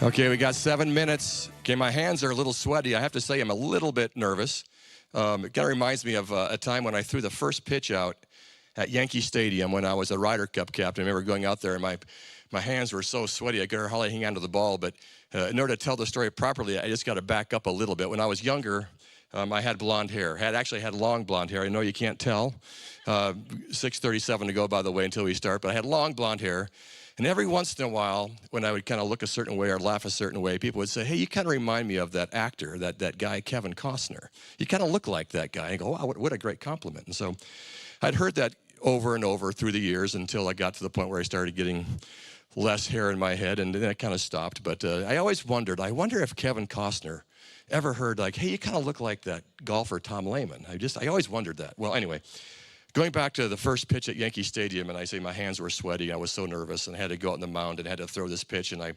Okay, we got 7 minutes. Okay, my hands are a little sweaty. I have to say I'm a little bit nervous. It kind of reminds me of a time when I threw the first pitch out at Yankee Stadium when I was a Ryder Cup captain. I remember going out there and my hands were so sweaty I could hardly hang onto the ball. But in order to tell the story properly, I just got to back up a little bit. When I was younger, I had blonde hair. Actually had long blonde hair. I know you can't tell. 6:37 to go, by the way, until we start. But I had long blonde hair. And every once in a while, when I would kind of look a certain way or laugh a certain way, people would say, hey, you kind of remind me of that actor, that guy, Kevin Costner. You kind of look like that guy. I go, wow, what a great compliment. And so I'd heard that over and over through the years until I got to the point where I started getting less hair in my head, and then it kind of stopped. But I always wondered, I wonder if Kevin Costner ever heard like, hey, you kind of look like that golfer Tom Lehman. I always wondered that. Well, anyway. Going back to the first pitch at Yankee Stadium, and I say my hands were sweaty, I was so nervous, and I had to go out on the mound and had to throw this pitch, and I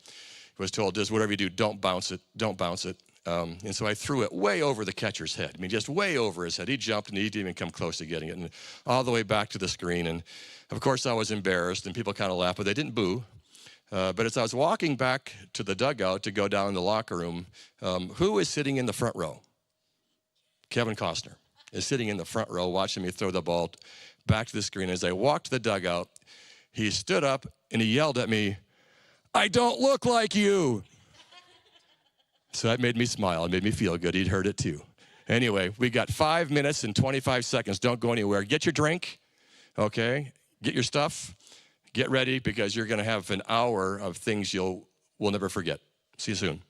was told, just whatever you do, don't bounce it, don't bounce it. And so I threw it way over the catcher's head. I mean, just way over his head. He jumped, and he didn't even come close to getting it, and all the way back to the screen. And, of course, I was embarrassed, and people kind of laughed, but they didn't boo. But as I was walking back to the dugout to go down in the locker room, who was sitting in the front row? Kevin Costner is sitting in the front row watching me throw the ball back to the screen. As I walked to the dugout, he stood up and he yelled at me, I don't look like you. So that made me smile. It made me feel good. He'd heard it too. Anyway, we got 5 minutes and 25 seconds. Don't go anywhere. Get your drink, okay? Get your stuff. Get ready because you're going to have an hour of things we'll never forget. See you soon.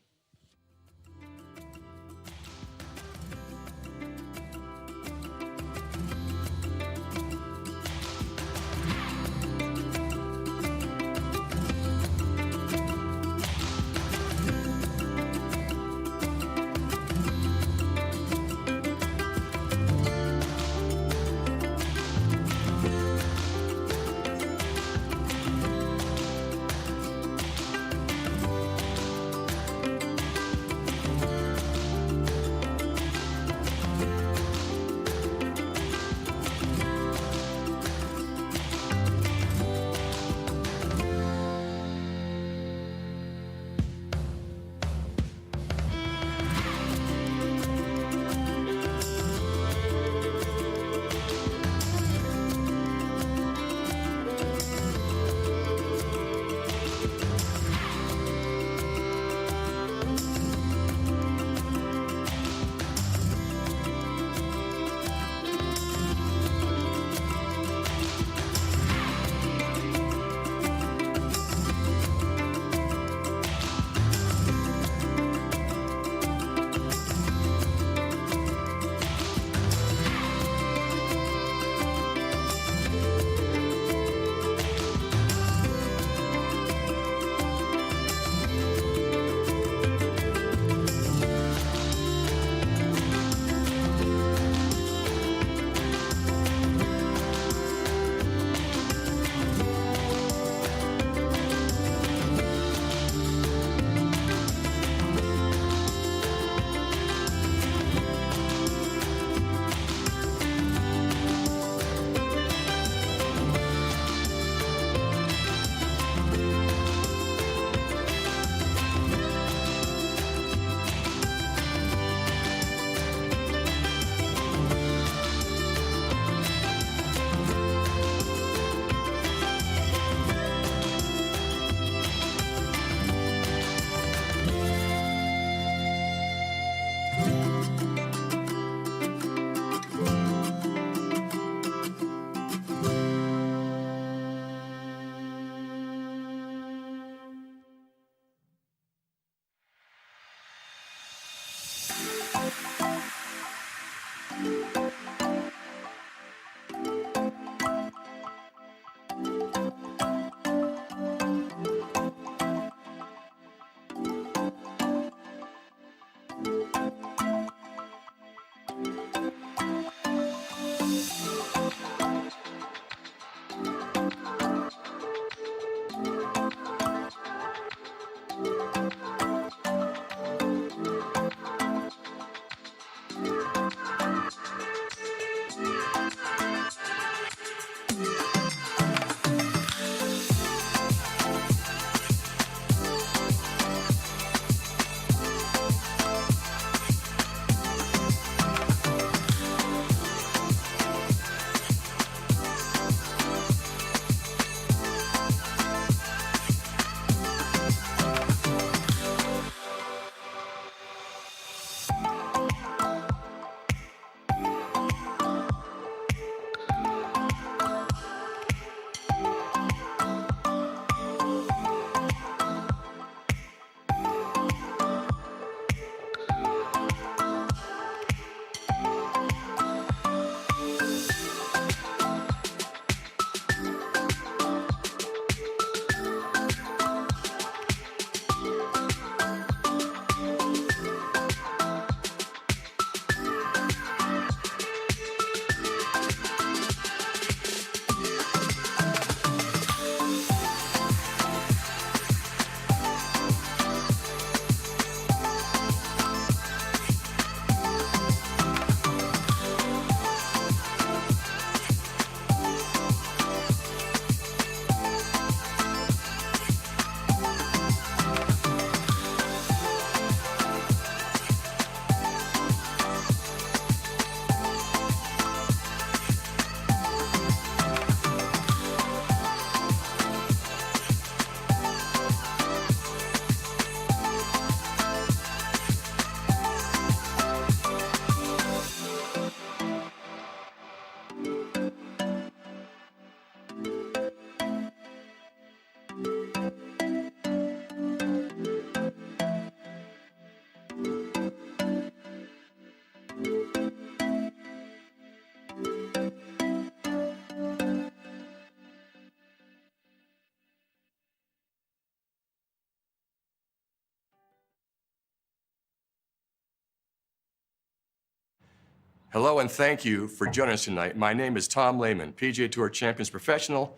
Hello and thank you for joining us tonight. My name is Tom Lehman, PGA Tour Champions Professional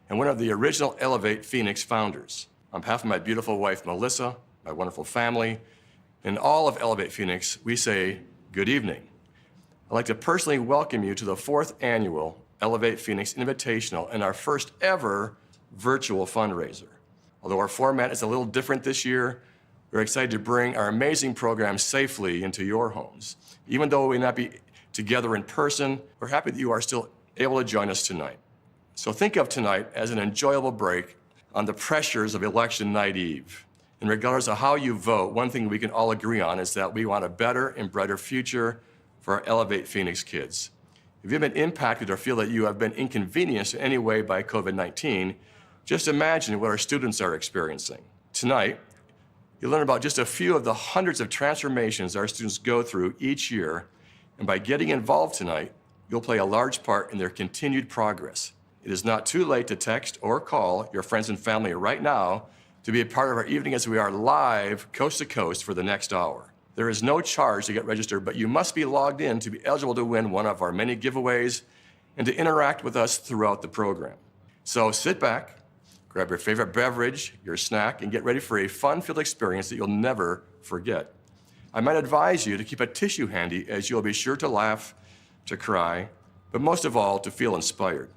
and one of the original Elevate Phoenix founders. On behalf of my beautiful wife, Melissa, my wonderful family, and all of Elevate Phoenix, we say good evening. I'd like to personally welcome you to the 4th annual Elevate Phoenix Invitational and our first ever virtual fundraiser. Although our format is a little different this year, we're excited to bring our amazing program safely into your homes. Even though we may not be together in person, we're happy that you are still able to join us tonight. So think of tonight as an enjoyable break on the pressures of election night eve. And regardless of how you vote, one thing we can all agree on is that we want a better and brighter future for our Elevate Phoenix kids. If you've been impacted or feel that you have been inconvenienced in any way by COVID-19, just imagine what our students are experiencing. Tonight, you'll learn about just a few of the hundreds of transformations our students go through each year, and by getting involved tonight, you'll play a large part in their continued progress. It is not too late to text or call your friends and family right now to be a part of our evening as we are live coast to coast for the next hour. There is no charge to get registered, but you must be logged in to be eligible to win one of our many giveaways and to interact with us throughout the program. So sit back, grab your favorite beverage, your snack, and get ready for a fun-filled experience that you'll never forget. I might advise you to keep a tissue handy as you'll be sure to laugh, to cry, but most of all, to feel inspired.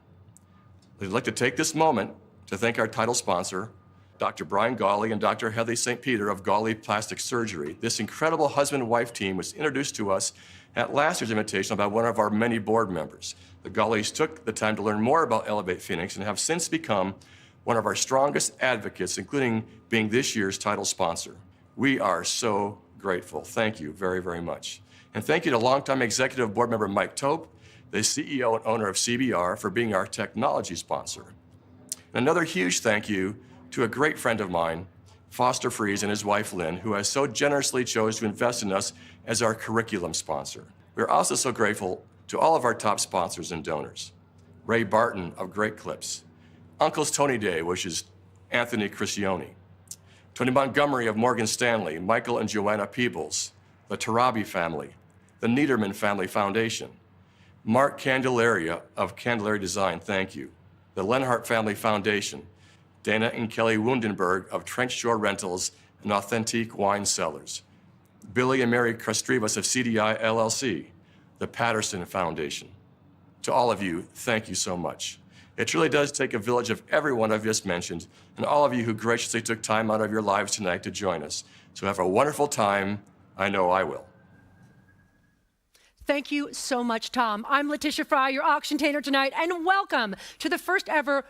I'd like to take this moment to thank our title sponsor, Dr. Brian Gawley and Dr. Heather St. Peter of Gawley Plastic Surgery. This incredible husband-wife team was introduced to us at last year's invitation by one of our many board members. The Gawleys took the time to learn more about Elevate Phoenix and have since become one of our strongest advocates, including being this year's title sponsor. We are so grateful. Thank you very, very much. And thank you to longtime executive board member Mike Tope, the CEO and owner of CBR, for being our technology sponsor. And another huge thank you to a great friend of mine, Foster Fries, and his wife Lynn, who has so generously chose to invest in us as our curriculum sponsor. We're also so grateful to all of our top sponsors and donors. Ray Barton of Great Clips, Uncle's Tony Day, which is Anthony Criscione, Tony Montgomery of Morgan Stanley, Michael and Joanna Peebles, the Tarabi family, the Niederman Family Foundation, Mark Candelaria of Candelaria Design, thank you, the Lenhart Family Foundation, Dana and Kelly Wundenberg of Trench Shore Rentals and Authentic Wine Cellars, Billy and Mary Castrivas of CDI LLC, the Patterson Foundation. To all of you, thank you so much. It truly does take a village of everyone I've just mentioned, and all of you who graciously took time out of your lives tonight to join us. So have a wonderful time. I know I will. Thank you so much, Tom. I'm Letitia Fry, your auction-tainer tonight, and welcome to the first ever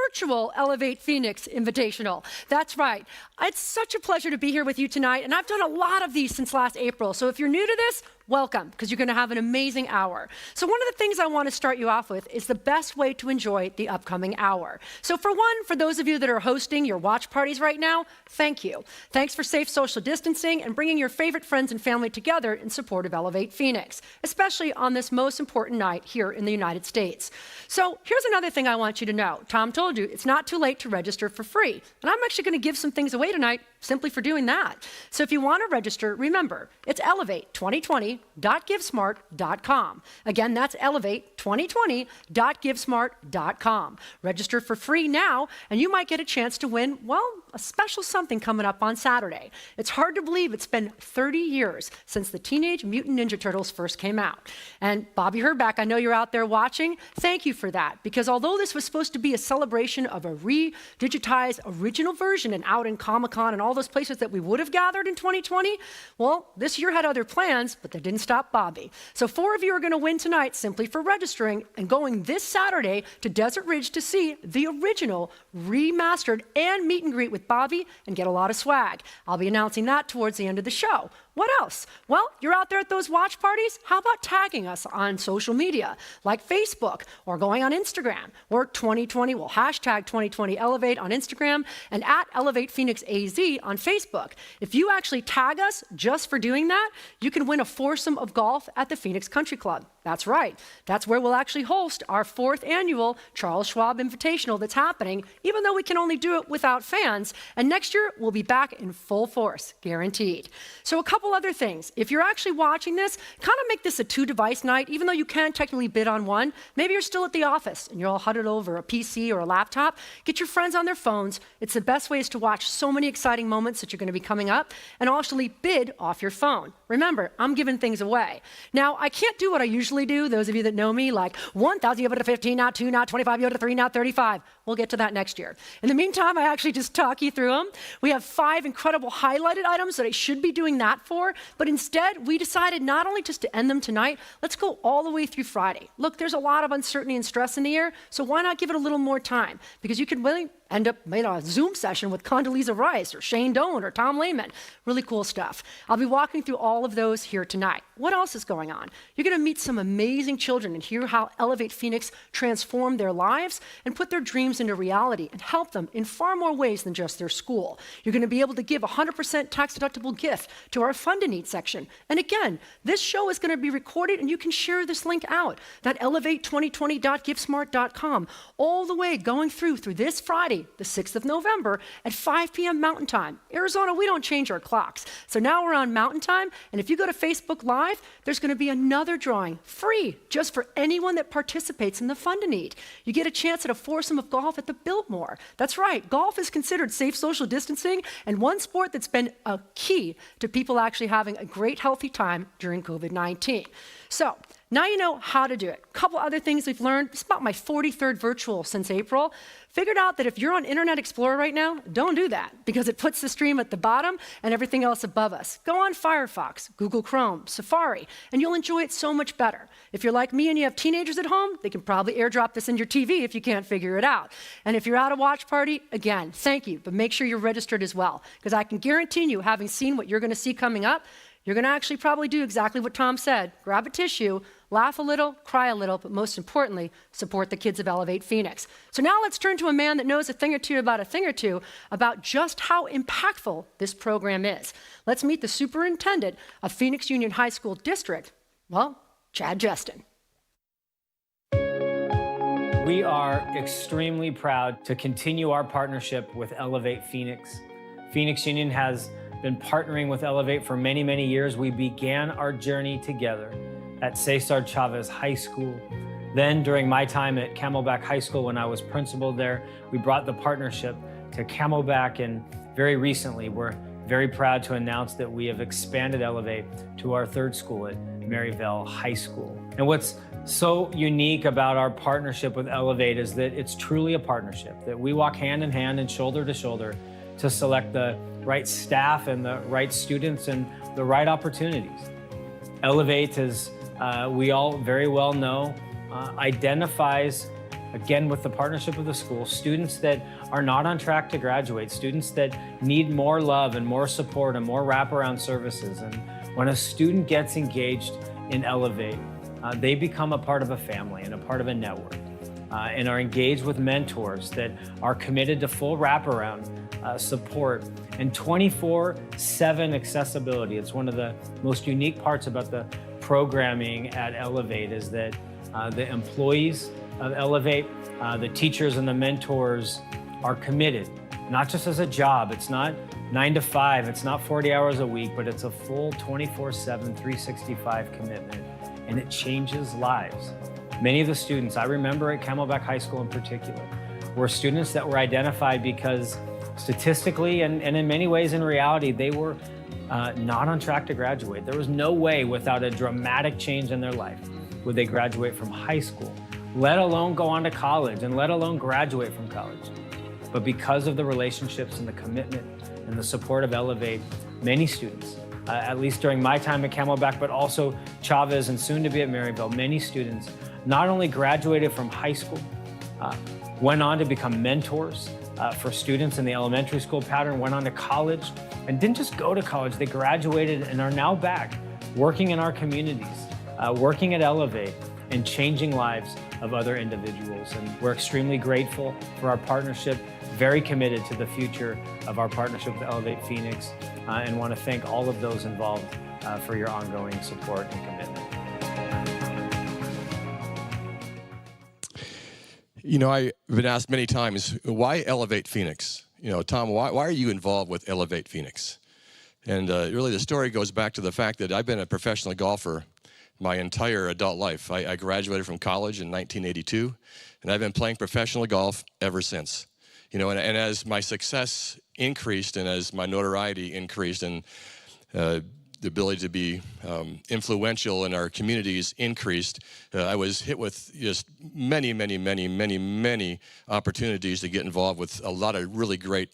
virtual Elevate Phoenix Invitational. That's right. It's such a pleasure to be here with you tonight, and I've done a lot of these since last April. So if you're new to this, welcome, because you're going to have an amazing hour. So one of the things I want to start you off with is the best way to enjoy the upcoming hour. So for one, for those of you that are hosting your watch parties right now, thank you. Thanks for safe social distancing and bringing your favorite friends and family together in support of Elevate Phoenix, especially on this most important night here in the United States. So here's another thing I want you to know. Tom told you it's not too late to register for free. And I'm actually going to give some things away tonight simply for doing that. So if you want to register, remember, it's elevate2020.givesmart.com. Again, that's elevate2020.givesmart.com. Register for free now, and you might get a chance to win, well, a special something coming up on Saturday. It's hard to believe it's been 30 years since the Teenage Mutant Ninja Turtles first came out. And Bobby Herback, I know you're out there watching. Thank you for that, because although this was supposed to be a celebration of a re-digitized original version and out in Comic-Con and all those places that we would have gathered in 2020, well, this year had other plans, but that didn't stop Bobby. So 4 of you are going to win tonight simply for registering and going this Saturday to Desert Ridge to see the original, remastered, and meet and greet with Bobby and get a lot of swag. I'll be announcing that towards the end of the show. What else? Well, you're out there at those watch parties. How about tagging us on social media, like Facebook, or going on Instagram, or 2020, well, hashtag 2020 Elevate on Instagram, and at Elevate Phoenix AZ on Facebook. If you actually tag us just for doing that, you can win a foursome of golf at the Phoenix Country Club. That's right. That's where we'll actually host our 4th annual Charles Schwab Invitational that's happening, even though we can only do it without fans. And next year, we'll be back in full force, guaranteed. So a couple couple other things. If you're actually watching this, kind of make this a 2-device night, even though you can technically bid on one. Maybe you're still at the office and you're all huddled over a PC or a laptop. Get your friends on their phones. It's the best ways to watch so many exciting moments that you're going to be coming up, and actually bid off your phone. Remember, I'm giving things away. Now, I can't do what I usually do. Those of you that know me, like 1,000, you have it to 15, not 2, not 25, you have it to 3, not 35. We'll get to that next year. In the meantime, I actually just talk you through them. We have 5 incredible highlighted items that I should be doing that for, but instead, we decided not only just to end them tonight, let's go all the way through Friday. Look, there's a lot of uncertainty and stress in the air, so why not give it a little more time? Because you could really end up in a Zoom session with Condoleezza Rice or Shane Doan or Tom Lehman. Really cool stuff. I'll be walking through all of those here tonight. What else is going on? You're going to meet some amazing children and hear how Elevate Phoenix transformed their lives and put their dreams into reality and help them in far more ways than just their school. You're going to be able to give a 100% tax-deductible gift to our Fund a Need section. And again, this show is going to be recorded and you can share this link out, that elevate2020.givesmart.com, all the way going through this Friday, the 6th of November at 5 p.m. Mountain Time. Arizona, we don't change our clocks. So now we're on Mountain Time, and if you go to Facebook Live, there's going to be another drawing, free, just for anyone that participates in the Fund a Need. You get a chance at a foursome of golf at the Biltmore. That's right, golf is considered safe social distancing, and one sport that's been a key to people actually having a great, healthy time during COVID-19. So, now you know how to do it. A couple other things we've learned. It's about my 43rd virtual since April. Figured out that if you're on Internet Explorer right now, don't do that, because it puts the stream at the bottom and everything else above us. Go on Firefox, Google Chrome, Safari, and you'll enjoy it so much better. If you're like me and you have teenagers at home, they can probably airdrop this in your TV if you can't figure it out. And if you're at a watch party, again, thank you, but make sure you're registered as well, because I can guarantee you, having seen what you're going to see coming up, you're going to actually probably do exactly what Tom said. Grab a tissue, laugh a little, cry a little, but most importantly, support the kids of Elevate Phoenix. So now let's turn to a man that knows a thing or two about just how impactful this program is. Let's meet the superintendent of Phoenix Union High School District, well, Chad Justin. We are extremely proud to continue our partnership with Elevate Phoenix. Phoenix Union has been partnering with Elevate for many, many years. We began our journey together at Cesar Chavez High School. Then during my time at Camelback High School, when I was principal there, we brought the partnership to Camelback, and very recently, we're very proud to announce that we have expanded Elevate to our 3rd school at Maryvale High School. And what's so unique about our partnership with Elevate is that it's truly a partnership, that we walk hand in hand and shoulder to shoulder to select the right staff and the right students and the right opportunities. Elevate, as we all very well know, identifies, again with the partnership of the school, students that are not on track to graduate, students that need more love and more support and more wraparound services. And when a student gets engaged in Elevate, they become a part of a family and a part of a network, and are engaged with mentors that are committed to full wraparound support and 24/7 accessibility. It's one of the most unique parts about the programming at Elevate is that the employees of Elevate, the teachers and the mentors are committed, not just as a job. It's not 9 to 5, it's not 40 hours a week, but it's a full 24/7, 365 commitment, and it changes lives. Many of the students, I remember at Camelback High School in particular, were students that were identified because statistically and in many ways in reality, they were not on track to graduate. There was no way without a dramatic change in their life would they graduate from high school, let alone go on to college and let alone graduate from college. But because of the relationships and the commitment and the support of Elevate, many students, at least during my time at Camelback, but also Chavez and soon to be at Maryvale, many students not only graduated from high school, went on to become mentors for students in the elementary school pattern, went on to college, and didn't just go to college, they graduated and are now back working in our communities, working at Elevate and changing lives of other individuals. And we're extremely grateful for our partnership, very committed to the future of our partnership with Elevate Phoenix, and want to thank all of those involved for your ongoing support and commitment. You know, I've been asked many times, why Elevate Phoenix? You know, Tom, why are you involved with Elevate Phoenix? And really the story goes back to the fact that I've been a professional golfer my entire adult life. I graduated from college in 1982, and I've been playing professional golf ever since. You know, and as my success increased and as my notoriety increased and the ability to be influential in our communities increased, I was hit with just many opportunities to get involved with a lot of really great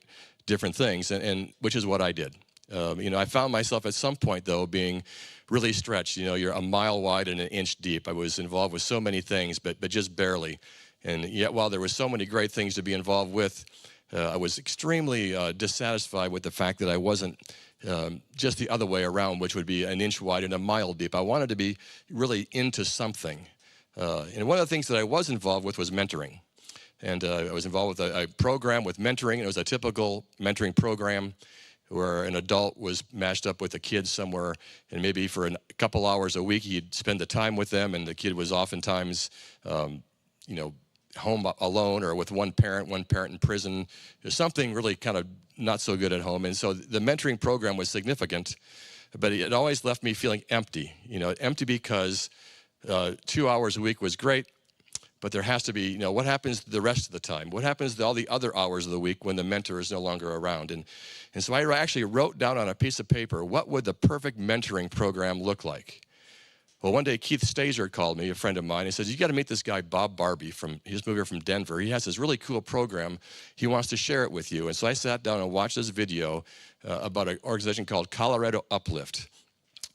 different things, and which is what I did. You know, I found myself at some point, though, being really stretched. You know, you're a mile wide and an inch deep. I was involved with so many things, but just barely. And yet, while there were so many great things to be involved with, I was extremely dissatisfied with the fact that I wasn't just the other way around, which would be an inch wide and a mile deep. I wanted to be really into something. And one of the things that I was involved with was mentoring. And I was involved with a program with mentoring. It was a typical mentoring program where an adult was matched up with a kid somewhere, and maybe for a couple hours a week, he'd spend the time with them, and the kid was oftentimes, you know, home alone or with one parent in prison. There's something really kind of not so good at home. And so the mentoring program was significant, but it always left me feeling empty, you know, empty because 2 hours a week was great, but there has to be, you know, what happens the rest of the time? What happens to all the other hours of the week when the mentor is no longer around? And so I actually wrote down on a piece of paper, what would the perfect mentoring program look like? Well, one day Keith Stazer called me, a friend of mine. He says, you got to meet this guy, Bob Barbie, he's moved here from Denver. He has this really cool program. He wants to share it with you. And so I sat down and watched this video about an organization called Colorado Uplift,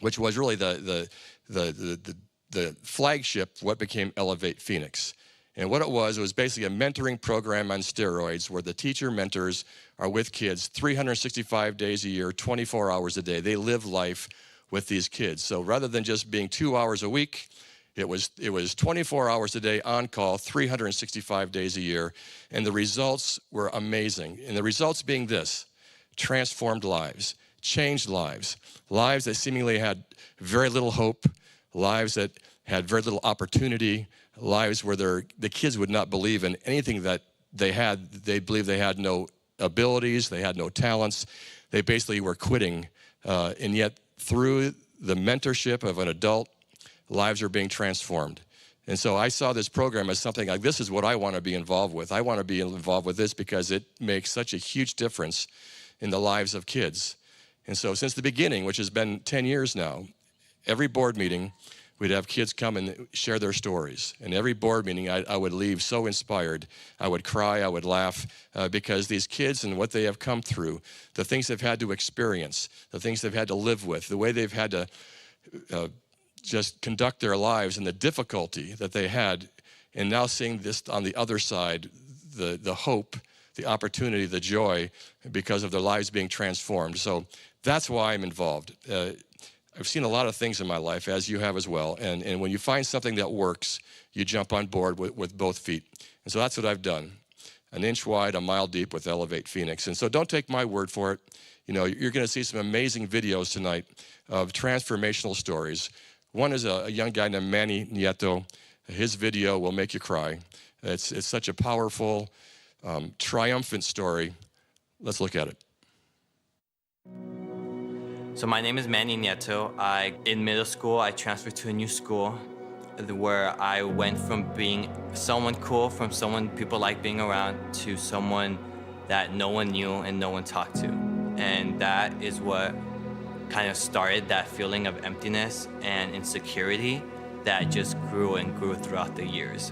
which was really the flagship, what became Elevate Phoenix. And what it was basically a mentoring program on steroids where the teacher mentors are with kids 365 days a year, 24 hours a day. They live life with these kids. So rather than just being 2 hours a week, it was 24 hours a day on call, 365 days a year. And the results were amazing. And the results being this: transformed lives, changed lives, lives that seemingly had very little hope, lives that had very little opportunity, lives where the kids would not believe in anything that they had. They believed they had no abilities, they had no talents. They basically were quitting, and yet through the mentorship of an adult, lives are being transformed. And so I saw this program as something like, this is what I want to be involved with. I want to be involved with this because it makes such a huge difference in the lives of kids. And so since the beginning, which has been 10 years now, every board meeting, we'd have kids come and share their stories. And every board meeting, I would leave so inspired. I would cry, I would laugh, because these kids and what they have come through, the things they've had to experience, the things they've had to live with, the way they've had to just conduct their lives and the difficulty that they had, and now seeing this on the other side, the hope, the opportunity, the joy, because of their lives being transformed. So that's why I'm involved. I've seen a lot of things in my life, as you have as well, and when you find something that works, you jump on board with both feet. And so that's what I've done. An inch wide, a mile deep with Elevate Phoenix. And so don't take my word for it. You know, you're going to see some amazing videos tonight of transformational stories. One is a young guy named Manny Nieto. His video will make you cry. It's such a powerful, triumphant story. Let's look at it. So my name is Manny Nieto. In middle school, I transferred to a new school where I went from being someone cool, from someone people like being around, to someone that no one knew and no one talked to. And that is what kind of started that feeling of emptiness and insecurity that just grew and grew throughout the years.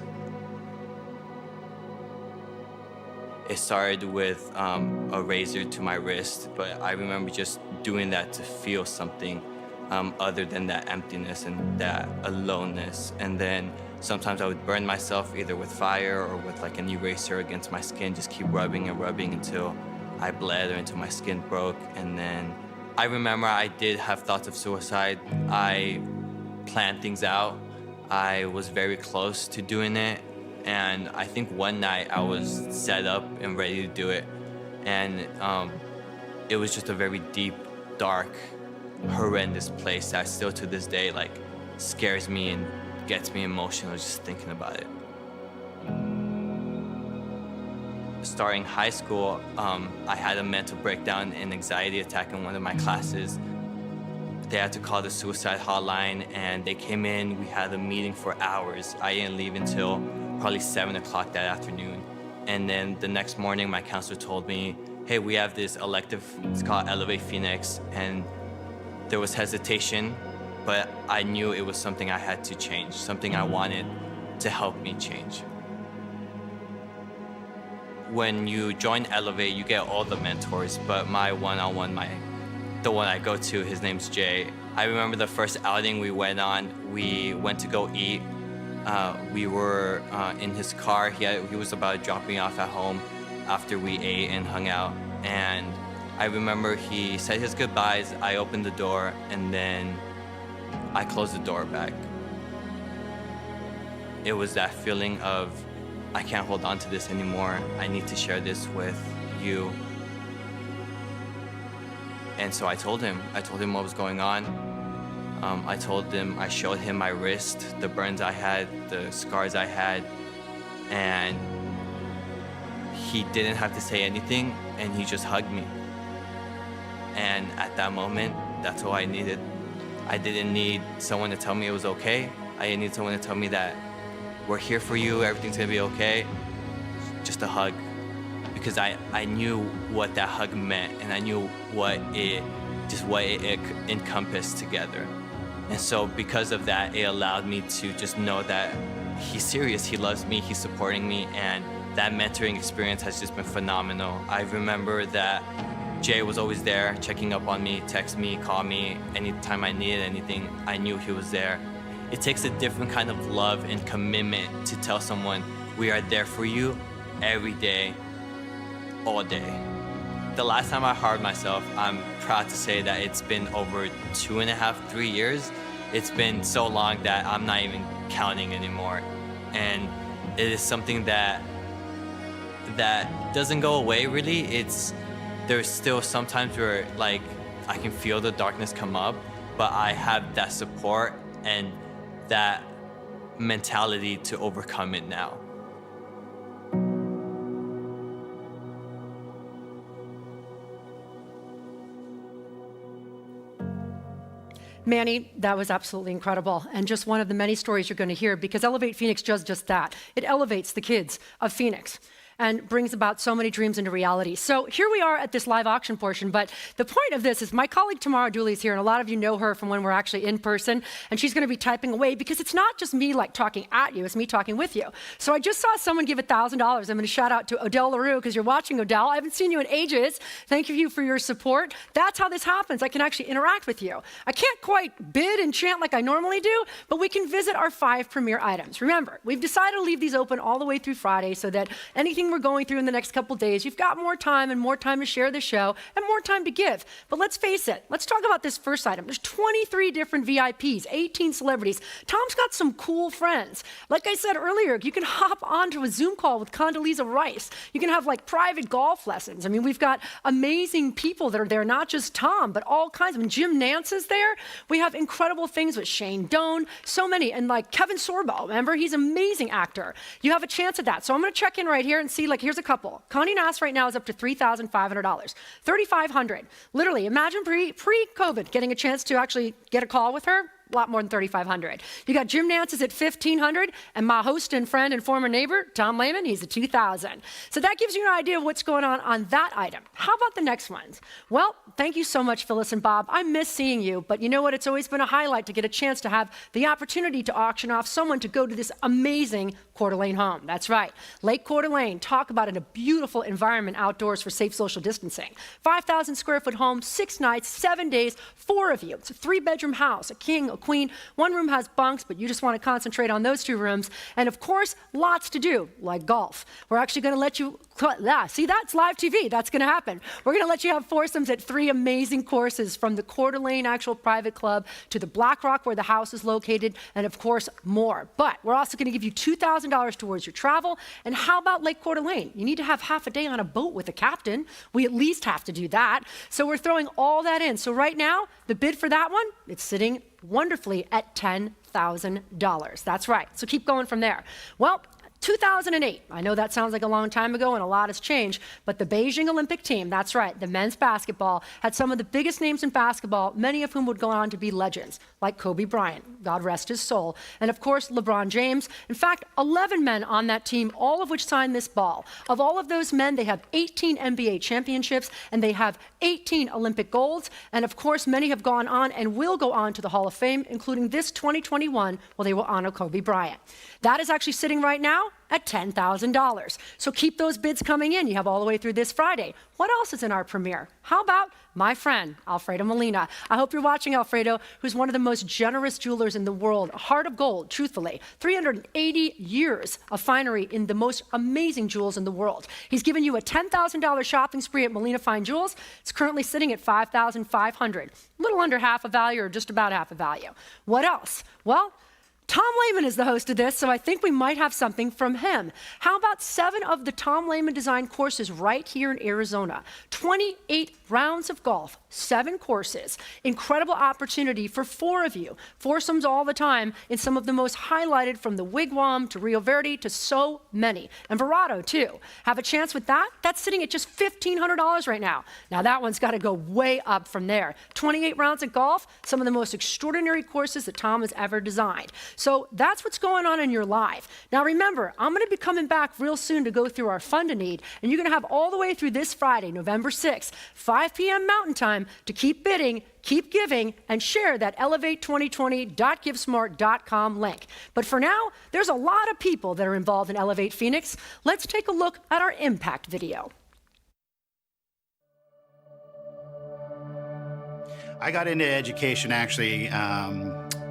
It started with a razor to my wrist, but I remember just doing that to feel something other than that emptiness and that aloneness. And then sometimes I would burn myself either with fire or with like an eraser against my skin, just keep rubbing and rubbing until I bled or until my skin broke. And then I remember I did have thoughts of suicide. I planned things out. I was very close to doing it. And I think one night I was set up and ready to do it. And it was just a very deep, dark, horrendous place that still to this day like scares me and gets me emotional just thinking about it. starting high school, I had a mental breakdown and anxiety attack in one of my classes. They had to call the suicide hotline, and they came in. We had a meeting for hours. I didn't leave until probably 7 o'clock that afternoon. And then the next morning, my counselor told me, hey, we have this elective, it's called Elevate Phoenix, and there was hesitation, but I knew it was something I had to change, something I wanted to help me change. When you join Elevate, you get all the mentors, but my one-on-one, the one I go to, his name's Jay. I remember the first outing we went on, we went to go eat. We were in his car. He was about to drop me off at home after we ate and hung out. And I remember he said his goodbyes, I opened the door, and then I closed the door back. It was that feeling of, I can't hold on to this anymore. I need to share this with you. And so I told him what was going on. I showed him my wrist, the burns I had, the scars I had, and he didn't have to say anything, and he just hugged me. And at that moment, that's all I needed. I didn't need someone to tell me it was okay. I didn't need someone to tell me that we're here for you, everything's gonna be okay. Just a hug. Because I knew what that hug meant, and I knew what it encompassed together. And so because of that, it allowed me to just know that he's serious, he loves me, he's supporting me, and that mentoring experience has just been phenomenal. I remember that Jay was always there, checking up on me, text me, call me, anytime I needed anything, I knew he was there. It takes a different kind of love and commitment to tell someone, we are there for you every day, all day. The last time I harmed myself, I'm proud to say that it's been over 2.5, 3 years. It's been so long that I'm not even counting anymore. And it is something that doesn't go away really. There's still sometimes where like I can feel the darkness come up, but I have that support and that mentality to overcome it now. Manny, that was absolutely incredible, and just one of the many stories you're going to hear, because Elevate Phoenix does just that. It elevates the kids of Phoenix and brings about so many dreams into reality. So here we are at this live auction portion, but the point of this is my colleague Tamara Dooley is here, and a lot of you know her from when we're actually in person, and she's gonna be typing away because it's not just me like talking at you, it's me talking with you. So I just saw someone give $1,000. I'm gonna shout out to Odell LaRue, because you're watching, Odell. I haven't seen you in ages. Thank you for your support. That's how this happens. I can actually interact with you. I can't quite bid and chant like I normally do, but we can visit our 5 premier items. Remember, we've decided to leave these open all the way through Friday so that anything we're going through in the next couple days, you've got more time to share the show and more time to give. But let's face it, let's talk about this first item. There's 23 different VIPs, 18 celebrities. Tom's got some cool friends. Like I said earlier, you can hop onto a Zoom call with Condoleezza Rice. You can have like private golf lessons. I mean, we've got amazing people that are there, not just Tom, but all kinds of them. Jim Nance is there. We have incredible things with Shane Doan, so many, and like Kevin Sorbo, remember? He's an amazing actor. You have a chance at that. So I'm gonna check in right here and see, like, here's a couple. Condé Nast right now is up to $3,500. $3,500. Literally, imagine pre-COVID getting a chance to actually get a call with her. A lot more than $3,500. You got Jim Nance is at $1,500, and my host and friend and former neighbor, Tom Lehman, he's at $2,000. So that gives you an idea of what's going on that item. How about the next ones? Well, thank you so much, Phyllis and Bob. I miss seeing you, but you know what? It's always been a highlight to get a chance to have the opportunity to auction off someone to go to this amazing Coeur d'Alene home. That's right, Lake Coeur d'Alene. Talk about it, a beautiful environment outdoors for safe social distancing. 5,000 square foot home, 6 nights, 7 days, 4 of you. It's a 3-bedroom house, a king, a queen. One room has bunks, but you just want to concentrate on those 2 rooms. And of course, lots to do, like golf. We're actually going to let you, see, that's live TV. That's going to happen. We're going to let you have foursomes at 3 amazing courses, from the Coeur d'Alene actual private club to the Black Rock where the house is located, and of course, more. But we're also going to give you $2,000 towards your travel. And how about Lake Coeur d'Alene? You need to have half a day on a boat with a captain. We at least have to do that. So we're throwing all that in. So right now, the bid for that one, it's sitting wonderfully at $10,000. That's right. So keep going from there. Well, 2008. I know that sounds like a long time ago and a lot has changed, but the Beijing Olympic team, that's right, the men's basketball, had some of the biggest names in basketball, many of whom would go on to be legends, like Kobe Bryant, God rest his soul, and of course, LeBron James. In fact, 11 men on that team, all of which signed this ball. Of all of those men, they have 18 NBA championships, and they have 18 Olympic golds, and of course, many have gone on and will go on to the Hall of Fame, including this 2021, where they will honor Kobe Bryant. That is actually sitting right now at $10,000. So keep those bids coming in. You have all the way through this Friday. What else is in our premiere? How about my friend, Alfredo Molina? I hope you're watching Alfredo, who's one of the most generous jewelers in the world. A heart of gold, truthfully. 380 years of finery in the most amazing jewels in the world. He's given you a $10,000 shopping spree at Molina Fine Jewels. It's currently sitting at $5,500. A little under half a value, or just about half a value. What else? Well, Tom Lehman is the host of this, so I think we might have something from him. How about 7 of the Tom Lehman designed courses right here in Arizona? 28 rounds of golf, 7 courses. Incredible opportunity for 4 of you. Foursomes all the time in some of the most highlighted, from the Wigwam to Rio Verde to so many. And Verado, too. Have a chance with that? That's sitting at just $1,500 right now. Now that one's got to go way up from there. 28 rounds of golf, some of the most extraordinary courses that Tom has ever designed. So that's what's going on in your life. Now remember, I'm going to be coming back real soon to go through our Fund a Need, and you're going to have all the way through this Friday, November 6th, 5 p.m. Mountain Time, to keep bidding, keep giving, and share that elevate2020.givesmart.com link. But for now, there's a lot of people that are involved in Elevate Phoenix. Let's take a look at our impact video. I got into education actually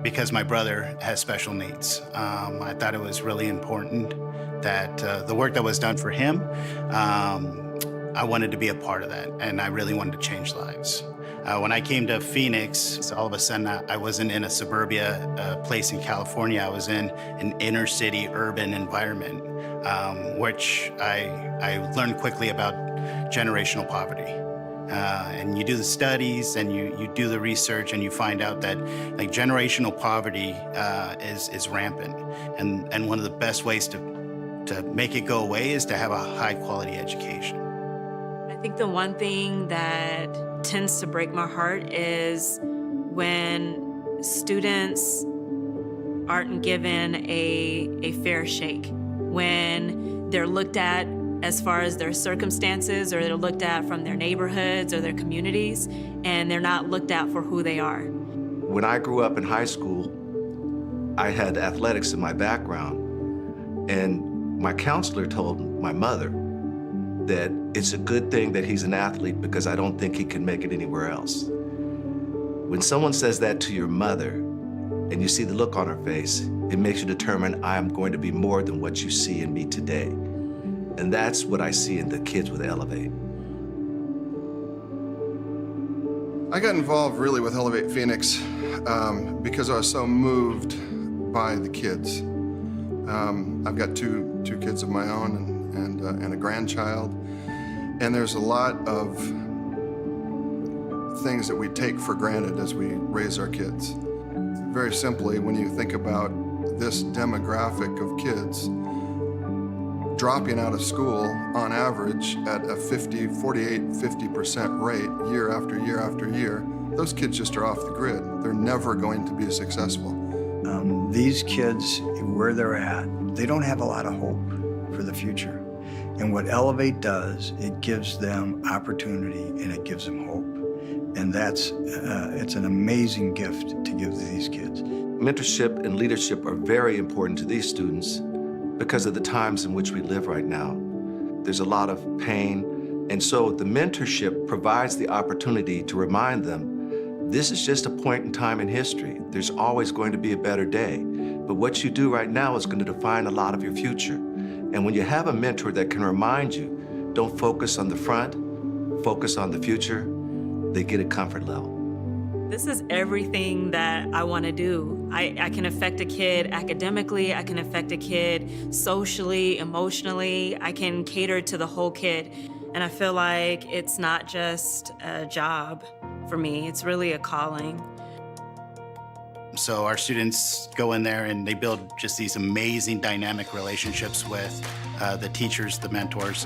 because my brother has special needs. I thought it was really important that the work that was done for him, I wanted to be a part of that, and I really wanted to change lives. When I came to Phoenix, all of a sudden I wasn't in a suburbia place in California. I was in an inner city urban environment, which I learned quickly about generational poverty. And you do the studies and you do the research, and you find out that like generational poverty is rampant. And one of the best ways to make it go away is to have a high quality education. I think the one thing that tends to break my heart is when students aren't given a fair shake, when they're looked at as far as their circumstances, or they're looked at from their neighborhoods or their communities, and they're not looked at for who they are. When I grew up in high school, I had athletics in my background, and my counselor told my mother that it's a good thing that he's an athlete because I don't think he can make it anywhere else. When someone says that to your mother and you see the look on her face, it makes you determine I am going to be more than what you see in me today. And that's what I see in the kids with Elevate. I got involved really with Elevate Phoenix because I was so moved by the kids. I've got two kids of my own and a grandchild, and there's a lot of things that we take for granted as we raise our kids. Very simply, when you think about this demographic of kids dropping out of school on average at a 50% rate year after year after year, those kids just are off the grid. They're never going to be successful. These kids, where they're at, they don't have a lot of hope for the future. And what Elevate does, it gives them opportunity and it gives them hope. And that's, it's an amazing gift to give to these kids. Mentorship and leadership are very important to these students because of the times in which we live right now. There's a lot of pain, and so the mentorship provides the opportunity to remind them, this is just a point in time in history. There's always going to be a better day, but what you do right now is going to define a lot of your future. And when you have a mentor that can remind you, don't focus on the front, focus on the future, they get a comfort level. This is everything that I want to do. I can affect a kid academically, I can affect a kid socially, emotionally, I can cater to the whole kid. And I feel like it's not just a job for me, it's really a calling. So our students go in there and they build just these amazing dynamic relationships with the teachers, the mentors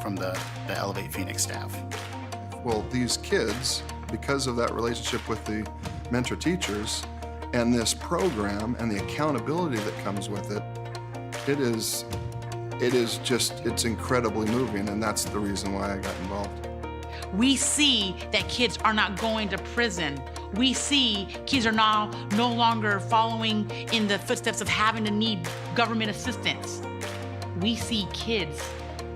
from the Elevate Phoenix staff. Well, these kids, because of that relationship with the mentor teachers and this program and the accountability that comes with it, it's incredibly moving, and that's the reason why I got involved. We see that kids are not going to prison. We see kids are now no longer following in the footsteps of having to need government assistance. We see kids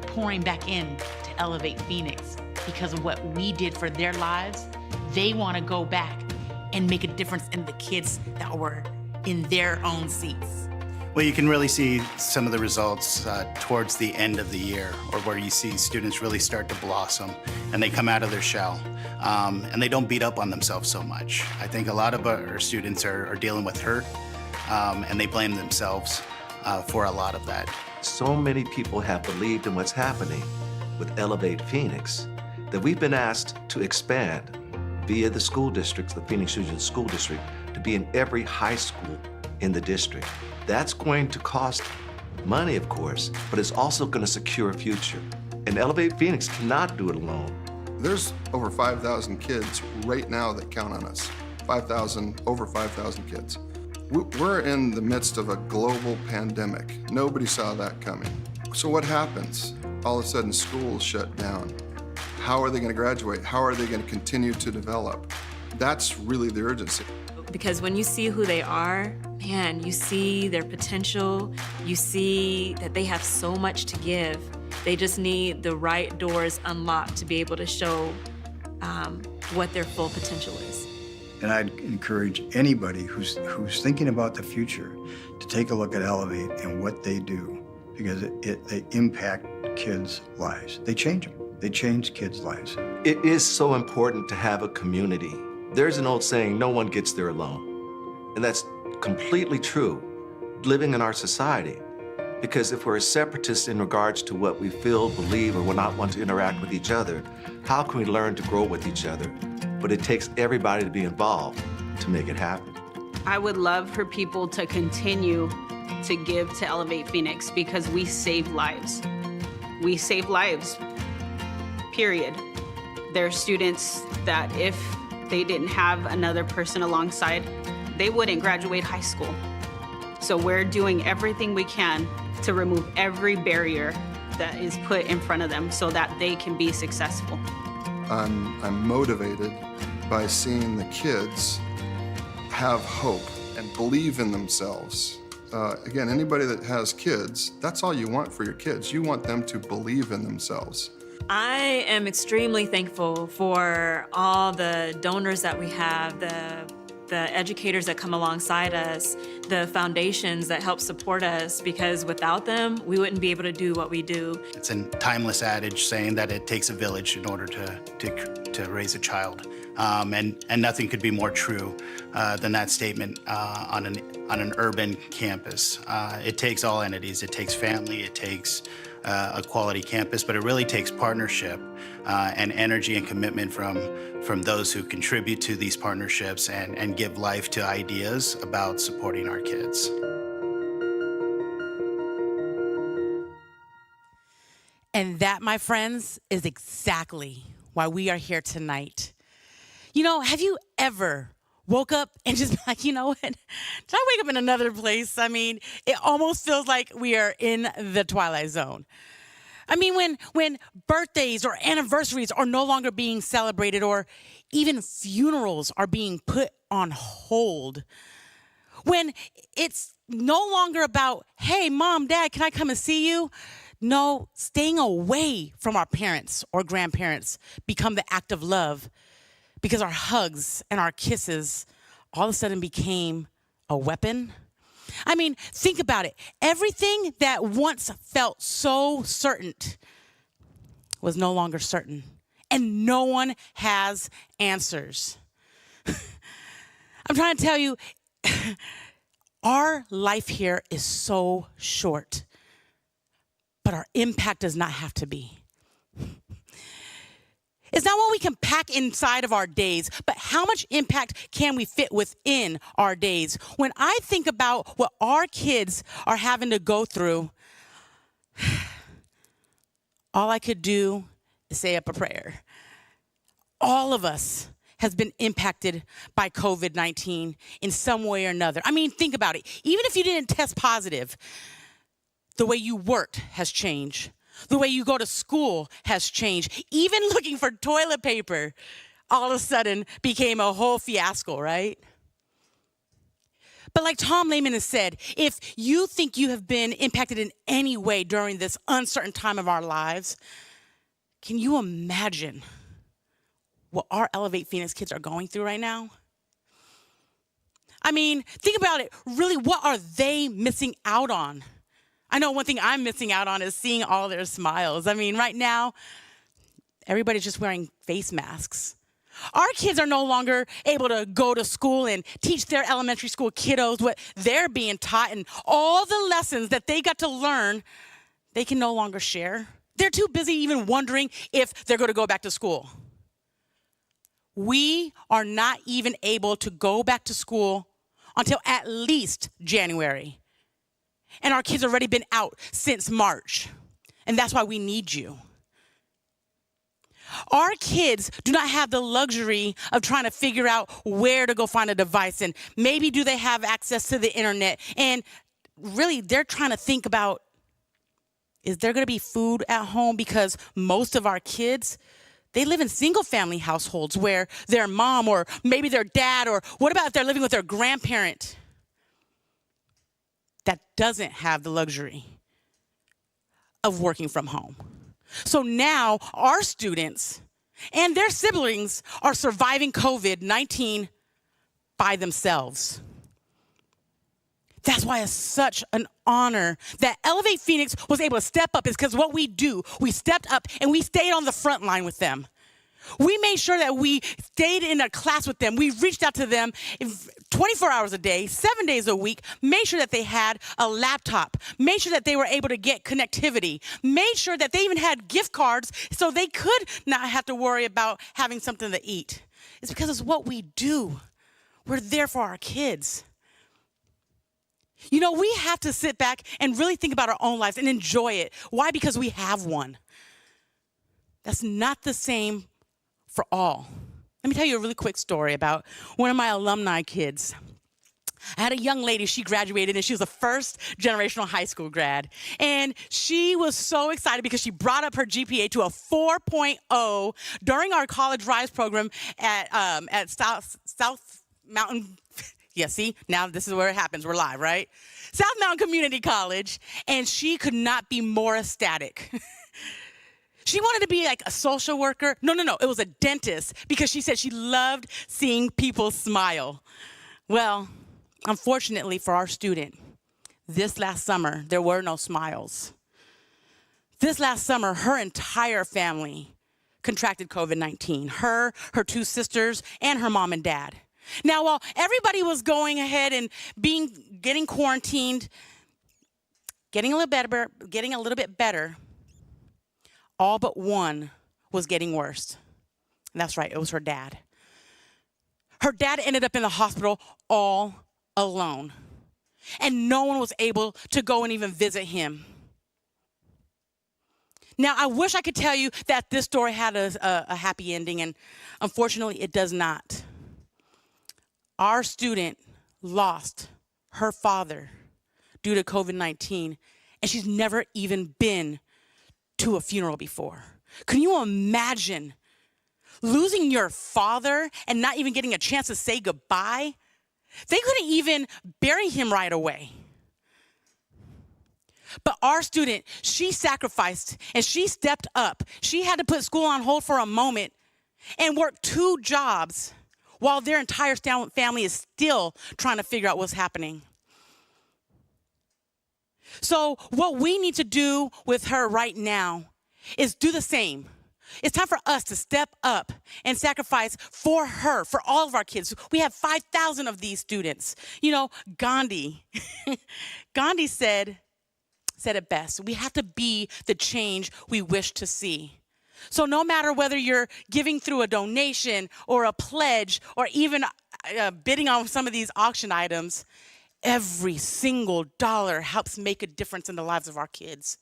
pouring back in to Elevate Phoenix because of what we did for their lives. They want to go back and make a difference in the kids that were in their own seats. Well, you can really see some of the results towards the end of the year, or where you see students really start to blossom and they come out of their shell and they don't beat up on themselves so much. I think a lot of our students are dealing with hurt and they blame themselves for a lot of that. So many people have believed in what's happening with Elevate Phoenix that we've been asked to expand via the school districts, the Phoenix Regional School District, to be in every high school in the district. That's going to cost money, of course, but it's also going to secure a future. And Elevate Phoenix cannot do it alone. There's over 5,000 kids right now that count on us. Over 5,000 kids. We're in the midst of a global pandemic. Nobody saw that coming. So what happens? All of a sudden, schools shut down. How are they going to graduate? How are they going to continue to develop? That's really the urgency. Because when you see who they are, man, you see their potential, you see that they have so much to give. They just need the right doors unlocked to be able to show what their full potential is. And I'd encourage anybody who's thinking about the future to take a look at Elevate and what they do, because they impact kids' lives. They change them. They change kids' lives. It is so important to have a community. There's an old saying, no one gets there alone. And that's completely true, living in our society. Because if we're separatists in regards to what we feel, believe, or will not want to interact with each other, how can we learn to grow with each other? But it takes everybody to be involved to make it happen. I would love for people to continue to give to Elevate Phoenix because we save lives. We save lives, period. There are students that if they didn't have another person alongside, they wouldn't graduate high school. So we're doing everything we can to remove every barrier that is put in front of them so that they can be successful. I'm motivated by seeing the kids have hope and believe in themselves. Again, anybody that has kids, that's all you want for your kids. You want them to believe in themselves. I am extremely thankful for all the donors that we have, the educators that come alongside us, the foundations that help support us, because without them, we wouldn't be able to do what we do. It's a timeless adage saying that it takes a village in order to raise a child. And nothing could be more true than that statement on an urban campus. It takes all entities. It takes family. It takes a quality campus, but it really takes partnership and energy and commitment from those who contribute to these partnerships and give life to ideas about supporting our kids. And that, my friends, is exactly why we are here tonight. You know, have you ever woke up and just like, you know what? Did I wake up in another place? I mean, it almost feels like we are in the Twilight Zone. I mean, when birthdays or anniversaries are no longer being celebrated, or even funerals are being put on hold. When it's no longer about, hey, mom, dad, can I come and see you? No, staying away from our parents or grandparents become the act of love, because our hugs and our kisses all of a sudden became a weapon. I mean, think about it. Everything that once felt so certain was no longer certain, and no one has answers. I'm trying to tell you, our life here is so short, but our impact does not have to be. It's not what we can pack inside of our days, but how much impact can we fit within our days? When I think about what our kids are having to go through, all I could do is say up a prayer. All of us has been impacted by COVID-19 in some way or another. I mean, think about it. Even if you didn't test positive, the way you worked has changed. The way you go to school has changed. Even looking for toilet paper all of a sudden became a whole fiasco, right? But like Tom Lehman has said, if you think you have been impacted in any way during this uncertain time of our lives, can you imagine what our Elevate Phoenix kids are going through right now? I mean, think about it. Really, what are they missing out on? I know one thing I'm missing out on is seeing all their smiles. I mean, right now, everybody's just wearing face masks. Our kids are no longer able to go to school and teach their elementary school kiddos what they're being taught, and all the lessons that they got to learn, they can no longer share. They're too busy even wondering if they're going to go back to school. We are not even able to go back to school until at least January. And our kids have already been out since March. And that's why we need you. Our kids do not have the luxury of trying to figure out where to go find a device, and maybe do they have access to the internet. And really, they're trying to think about, is there going to be food at home? Because most of our kids, they live in single family households where their mom or maybe their dad, or what about if they're living with their grandparent that doesn't have the luxury of working from home. So now our students and their siblings are surviving COVID-19 by themselves. That's why it's such an honor that Elevate Phoenix was able to step up, is because what we do, we stepped up and we stayed on the front line with them. We made sure that we stayed in a class with them. We reached out to them 24 hours a day, 7 days a week, made sure that they had a laptop, made sure that they were able to get connectivity, made sure that they even had gift cards so they could not have to worry about having something to eat. It's because it's what we do. We're there for our kids. You know, we have to sit back and really think about our own lives and enjoy it. Why? Because we have one. That's not the same for all. Let me tell you a really quick story about one of my alumni kids. I had a young lady, she graduated, and she was a first generational high school grad. And she was so excited because she brought up her GPA to a 4.0 during our College Rise program at South Mountain. Yeah, see, now this is where it happens. We're live, right? South Mountain Community College. And she could not be more ecstatic. She wanted to be like a social worker. No, it was a dentist, because she said she loved seeing people smile. Well, unfortunately for our student, this last summer, there were no smiles. This last summer, her entire family contracted COVID-19. Her 2 sisters, and her mom and dad. Now, while everybody was going ahead and getting quarantined, getting a little bit better, all but one was getting worse. And that's right, it was her dad. Her dad ended up in the hospital all alone. And no one was able to go and even visit him. Now, I wish I could tell you that this story had a happy ending, and unfortunately, it does not. Our student lost her father due to COVID-19, and she's never even been to a funeral before. Can you imagine losing your father and not even getting a chance to say goodbye? They couldn't even bury him right away. But our student, she sacrificed and she stepped up. She had to put school on hold for a moment and work 2 jobs while their entire family is still trying to figure out what's happening. So what we need to do with her right now is do the same. It's time for us to step up and sacrifice for her, for all of our kids. We have 5,000 of these students. You know, Gandhi said it best. We have to be the change we wish to see. So no matter whether you're giving through a donation or a pledge or even bidding on some of these auction items, every single dollar helps make a difference in the lives of our kids.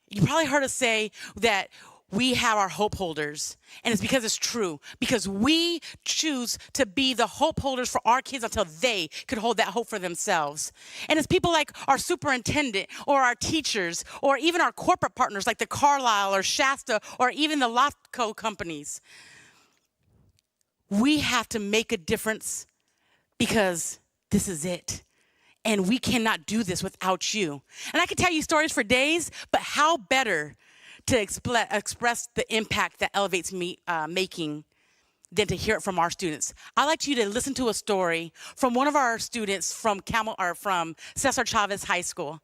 You probably heard us say that we have our hope holders, and it's because it's true, because we choose to be the hope holders for our kids until they could hold that hope for themselves. And it's people like our superintendent or our teachers or even our corporate partners like the Carlisle or Shasta or even the Lotco companies. We have to make a difference because this is it. And we cannot do this without you. And I could tell you stories for days, but how better to express the impact that Elevate's making than to hear it from our students. I'd like you to listen to a story from one of our students from Cesar Chavez High School.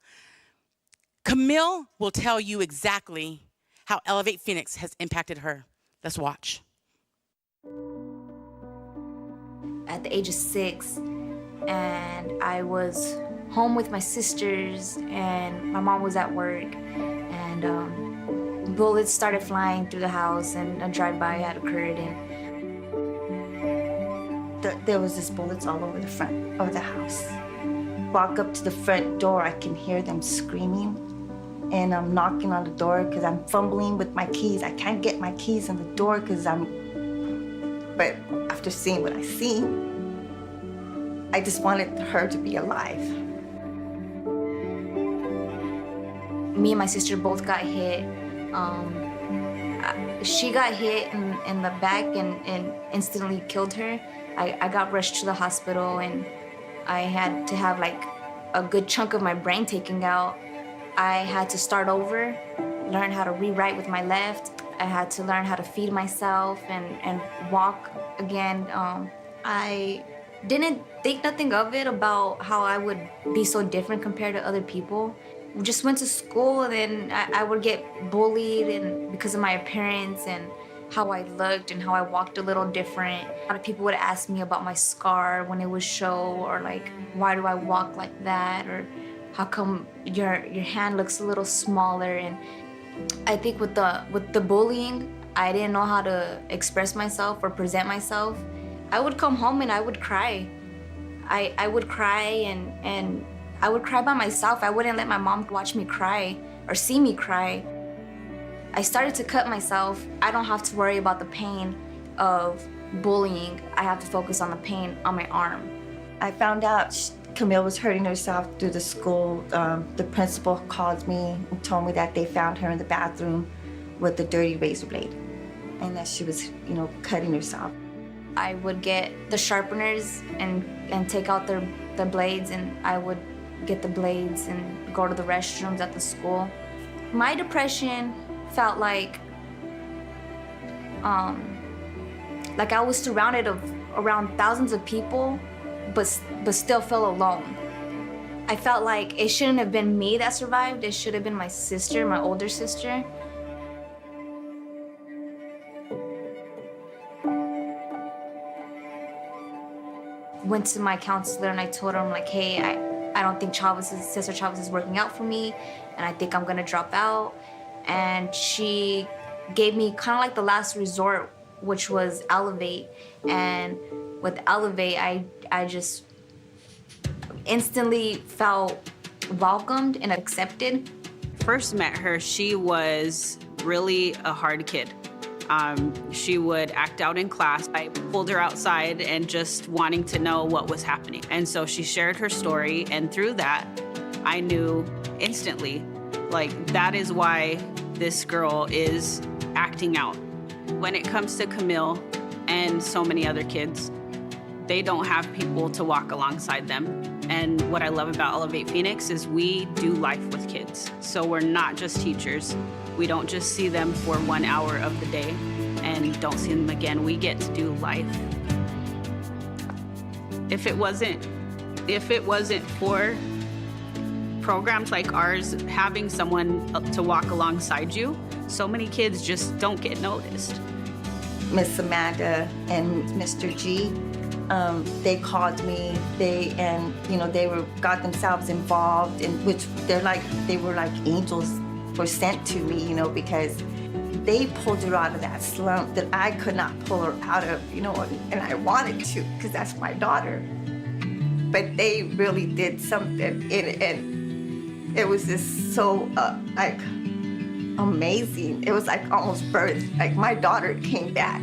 Camille will tell you exactly how Elevate Phoenix has impacted her. Let's watch. At the age of 6, and I was home with my sisters, and my mom was at work, and bullets started flying through the house, and a drive-by had occurred, and there was just bullets all over the front of the house. Walk up to the front door, I can hear them screaming, and I'm knocking on the door because I'm fumbling with my keys. I can't get my keys in the door because but after seeing what I see, I just wanted her to be alive. me and my sister both got hit. She got hit in the back and instantly killed her. I got rushed to the hospital, and I had to have like a good chunk of my brain taken out. I had to start over, learn how to rewrite with my left. I had to learn how to feed myself and walk again. I didn't think nothing of it about how I would be so different compared to other people. We just went to school, and then I would get bullied and because of my appearance and how I looked and how I walked a little different. A lot of people would ask me about my scar when it would show, or like, why do I walk like that? Or how come your hand looks a little smaller? And I think with the bullying, I didn't know how to express myself or present myself. I would come home and I would cry. I would cry and I would cry by myself. I wouldn't let my mom watch me cry or see me cry. I started to cut myself. I don't have to worry about the pain of bullying. I have to focus on the pain on my arm. I found out Camille was hurting herself through the school. The principal called me and told me that they found her in the bathroom with a dirty razor blade and that she was, cutting herself. I would get the sharpeners and take out the blades, and I would get the blades and go to the restrooms at the school. My depression felt like I was surrounded around thousands of people, but still felt alone. I felt like it shouldn't have been me that survived. It should have been my sister, my older sister. Went to my counselor and I told him like, hey, I don't think Cesar Chavez is working out for me, and I think I'm gonna drop out. And she gave me kind of like the last resort, which was Elevate. And with Elevate, I just instantly felt welcomed and accepted. First met her, she was really a hard kid. She would act out in class. I pulled her outside and just wanting to know what was happening. And so she shared her story, and through that, I knew instantly, like, that is why this girl is acting out. When it comes to Camille and so many other kids, they don't have people to walk alongside them. And what I love about Elevate Phoenix is we do life with kids. So we're not just teachers. We don't just see them for 1 hour of the day and don't see them again. We get to do life. If it wasn't for programs like ours, having someone to walk alongside you, so many kids just don't get noticed. Miss Amanda and Mr. G, they called me. They got themselves involved, in which they were like angels were sent to me, because they pulled her out of that slump that I could not pull her out of, and I wanted to because that's my daughter. But they really did something, and it was just so, amazing. It was like almost birth. Like my daughter came back.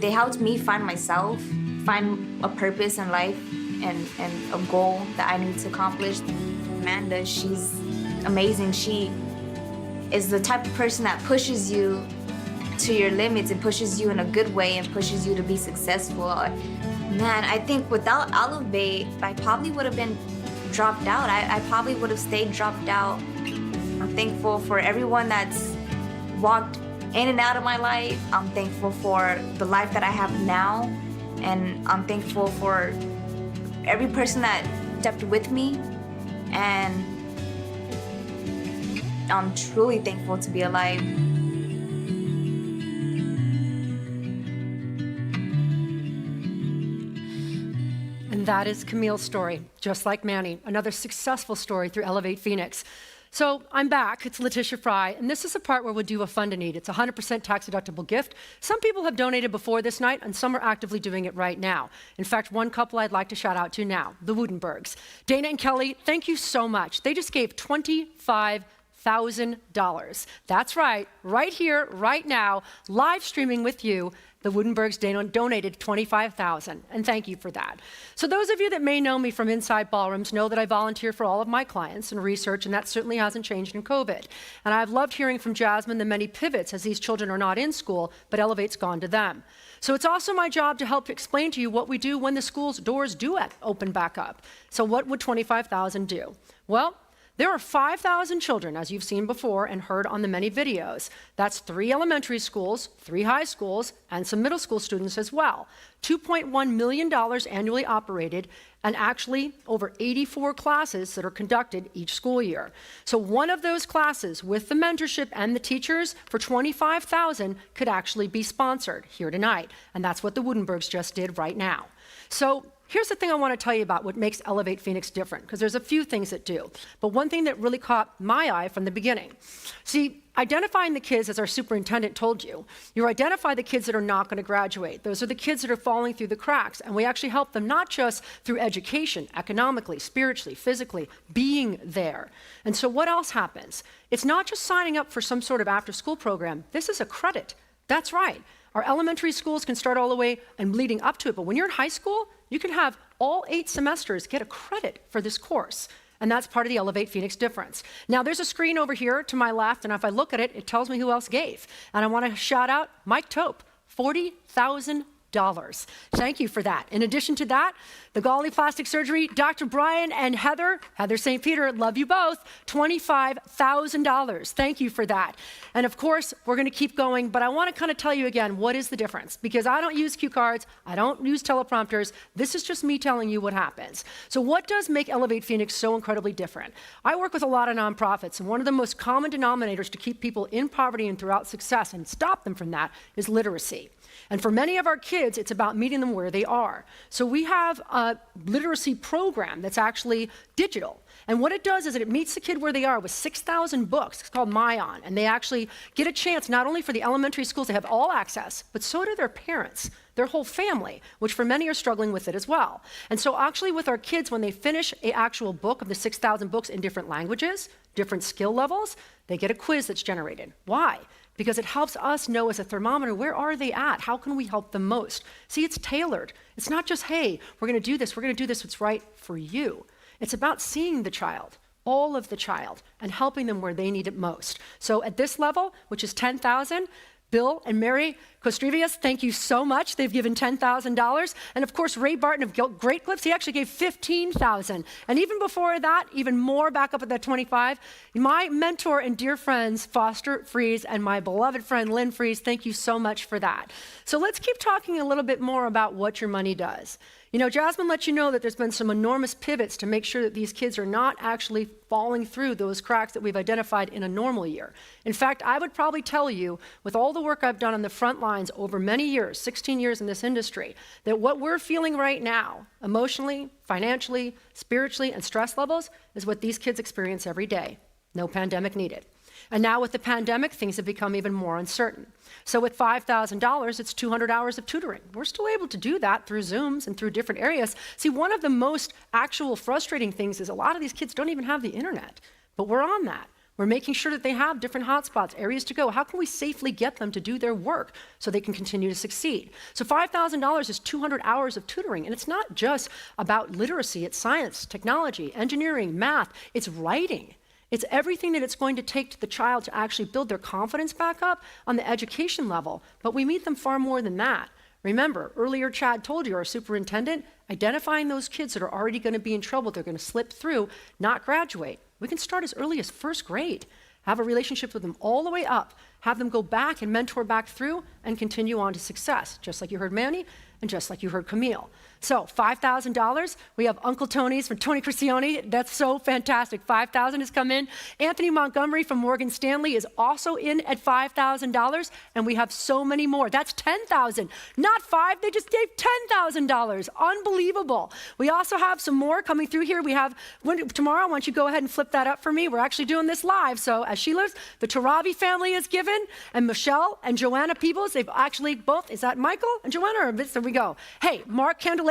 They helped me find myself, find a purpose in life and a goal that I need to accomplish. Amanda, she's amazing. She is the type of person that pushes you to your limits and pushes you in a good way and pushes you to be successful. Man, I think without Elevate, I probably would have been dropped out. I probably would have stayed dropped out. I'm thankful for everyone that's walked in and out of my life. I'm thankful for the life that I have now. And I'm thankful for every person that stepped with me. And I'm truly thankful to be alive. And that is Camille's story, just like Manny, another successful story through Elevate Phoenix. So I'm back, it's Letitia Fry, and this is the part where we'll do a Fund a Need. It's a 100% tax-deductible gift. Some people have donated before this night, and some are actively doing it right now. In fact, one couple I'd like to shout out to now, the Woodenbergs. Dana and Kelly, thank you so much. They just gave $25,000. That's right here, right now, live streaming with you. The Woodenbergs donated $25,000, and thank you for that. So those of you that may know me from Inside Ballrooms know that I volunteer for all of my clients and research, and that certainly hasn't changed in COVID. And I've loved hearing from Jasmine the many pivots as these children are not in school, but Elevate's gone to them. So it's also my job to help explain to you what we do when the school's doors do open back up. So what would $25,000 do? Well, there are 5,000 children, as you've seen before and heard on the many videos. That's 3 elementary schools, 3 high schools, and some middle school students as well. $2.1 million annually operated, and actually over 84 classes that are conducted each school year. So one of those classes with the mentorship and the teachers for $25,000 could actually be sponsored here tonight. And that's what the Woodenbergs just did right now. So here's the thing I want to tell you about what makes Elevate Phoenix different, because there's a few things that do. But one thing that really caught my eye from the beginning. See, identifying the kids, as our superintendent told you, you identify the kids that are not going to graduate. Those are the kids that are falling through the cracks. And we actually help them not just through education, economically, spiritually, physically, being there. And so what else happens? It's not just signing up for some sort of after-school program. This is a credit. That's right. Our elementary schools can start all the way and leading up to it. But when you're in high school, you can have all 8 semesters get a credit for this course. And that's part of the Elevate Phoenix difference. Now, there's a screen over here to my left, and if I look at it, it tells me who else gave. And I want to shout out Mike Tope, $40,000. Thank you for that. In addition to that, the Galli Plastic Surgery, Dr. Brian and Heather St. Peter, love you both, $25,000. Thank you for that. And of course, we're going to keep going, but I want to kind of tell you again, what is the difference? Because I don't use cue cards, I don't use teleprompters. This is just me telling you what happens. So what does make Elevate Phoenix so incredibly different? I work with a lot of nonprofits, and one of the most common denominators to keep people in poverty and throughout success and stop them from that is literacy. And for many of our kids, it's about meeting them where they are. So we have a literacy program that's actually digital. And what it does is it meets the kid where they are with 6,000 books. It's called Myon. And they actually get a chance not only for the elementary schools to have all access, but so do their parents, their whole family, which for many are struggling with it as well. And so actually with our kids, when they finish an actual book of the 6,000 books in different languages, different skill levels, they get a quiz that's generated. Why? Because it helps us know as a thermometer, where are they at? How can we help them most? See, it's tailored. It's not just, hey, we're going to do this what's right for you. It's about seeing the child, all of the child, and helping them where they need it most. So at this level, which is $10,000, Bill and Mary Kostrivias, thank you so much. They've given $10,000. And of course, Ray Barton of Great Clips, he actually gave $15,000. And even before that, even more back up at that 25, my mentor and dear friends, Foster Fries and my beloved friend, Lynn Fries, thank you so much for that. So let's keep talking a little bit more about what your money does. You know, Jasmine let you know that there's been some enormous pivots to make sure that these kids are not actually falling through those cracks that we've identified in a normal year. In fact, I would probably tell you, with all the work I've done on the front lines over many years, 16 years in this industry, that what we're feeling right now, emotionally, financially, spiritually, and stress levels, is what these kids experience every day. No pandemic needed. And now with the pandemic, things have become even more uncertain. So with $5,000, it's 200 hours of tutoring. We're still able to do that through Zooms and through different areas. See, one of the most actual frustrating things is a lot of these kids don't even have the internet, but we're on that. We're making sure that they have different hotspots, areas to go. How can we safely get them to do their work so they can continue to succeed? So $5,000 is 200 hours of tutoring, and it's not just about literacy. It's science, technology, engineering, math. It's writing. It's everything that it's going to take to the child to actually build their confidence back up on the education level. But we meet them far more than that. Remember, earlier Chad told you, our superintendent, identifying those kids that are already going to be in trouble, they're going to slip through, not graduate. We can start as early as first grade, have a relationship with them all the way up, have them go back and mentor back through and continue on to success, just like you heard Manny and just like you heard Camille. So $5,000, we have Uncle Tony's from Tony Criscione. That's so fantastic. $5,000 has come in. Anthony Montgomery from Morgan Stanley is also in at $5,000, and we have so many more. That's $10,000, not $5, they just gave $10,000. Unbelievable. We also have some more coming through here. We have, tomorrow, why don't you go ahead and flip that up for me? We're actually doing this live. So as she lives, the Tarabi family is given, and Michelle and Joanna Peebles, they've actually both, is that Michael and Joanna? Or there we go. Hey, Mark Candelaria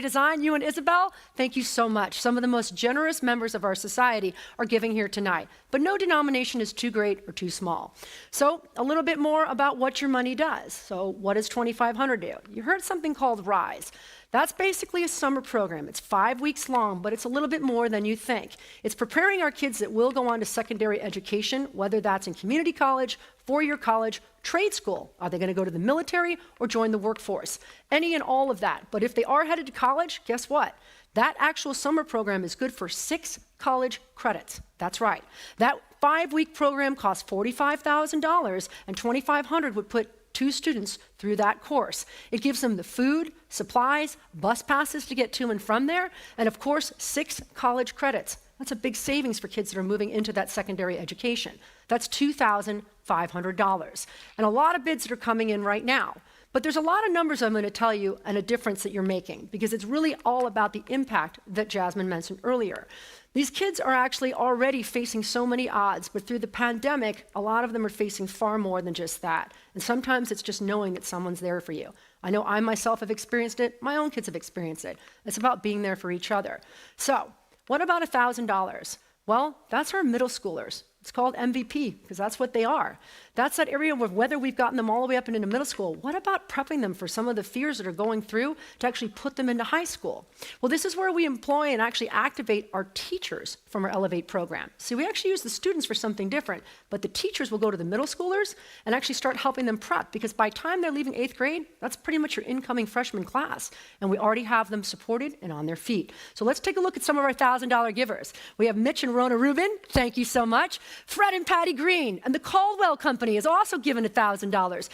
Design, you and Isabel, thank you so much. Some of the most generous members of our society are giving here tonight. But no denomination is too great or too small. So a little bit more about what your money does. So what does 2,500 do? You heard something called RISE. That's basically a summer program. It's 5 weeks long, but it's a little bit more than you think. It's preparing our kids that will go on to secondary education, whether that's in community college, four-year college, trade school. Are they going to go to the military or join the workforce? Any and all of that. But if they are headed to college, guess what? That actual summer program is good for 6 college credits. That's right. That 5-week program costs $45,000, and $2,500 would put 2 students through that course. It gives them the food, supplies, bus passes to get to and from there, and of course, 6 college credits. That's a big savings for kids that are moving into that secondary education. That's $2,500. And a lot of bids that are coming in right now. But there's a lot of numbers I'm going to tell you and a difference that you're making, because it's really all about the impact that Jasmine mentioned earlier. These kids are actually already facing so many odds, but through the pandemic, a lot of them are facing far more than just that. And sometimes it's just knowing that someone's there for you. I know I myself have experienced it. My own kids have experienced it. It's about being there for each other. So what about $1,000? Well, that's our middle schoolers. It's called MVP because that's what they are. That's that area where whether we've gotten them all the way up into middle school, what about prepping them for some of the fears that are going through to actually put them into high school? Well, this is where we employ and actually activate our teachers from our Elevate program. See, we actually use the students for something different, but the teachers will go to the middle schoolers and actually start helping them prep, because by the time they're leaving 8th grade, that's pretty much your incoming freshman class, and we already have them supported and on their feet. So let's take a look at some of our $1,000 givers. We have Mitch and Rona Rubin, thank you so much. Fred and Patty Green, and the Caldwell Company is also given $1,000.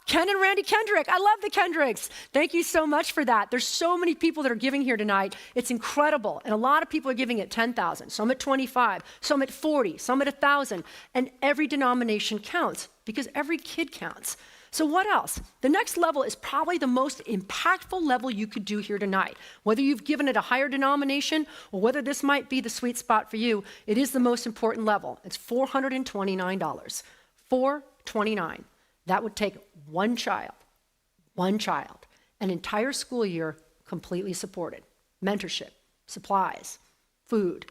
Ken and Randy Kendrick. I love the Kendricks. Thank you so much for that. There's so many people that are giving here tonight. It's incredible. And a lot of people are giving at $10,000, some at $25,000, some at $40,000, some at $1,000. And every denomination counts because every kid counts. So what else? The next level is probably the most impactful level you could do here tonight. Whether you've given it a higher denomination or whether this might be the sweet spot for you, it is the most important level. It's $429. $429. That would take one child, an entire school year completely supported. Mentorship, supplies, food,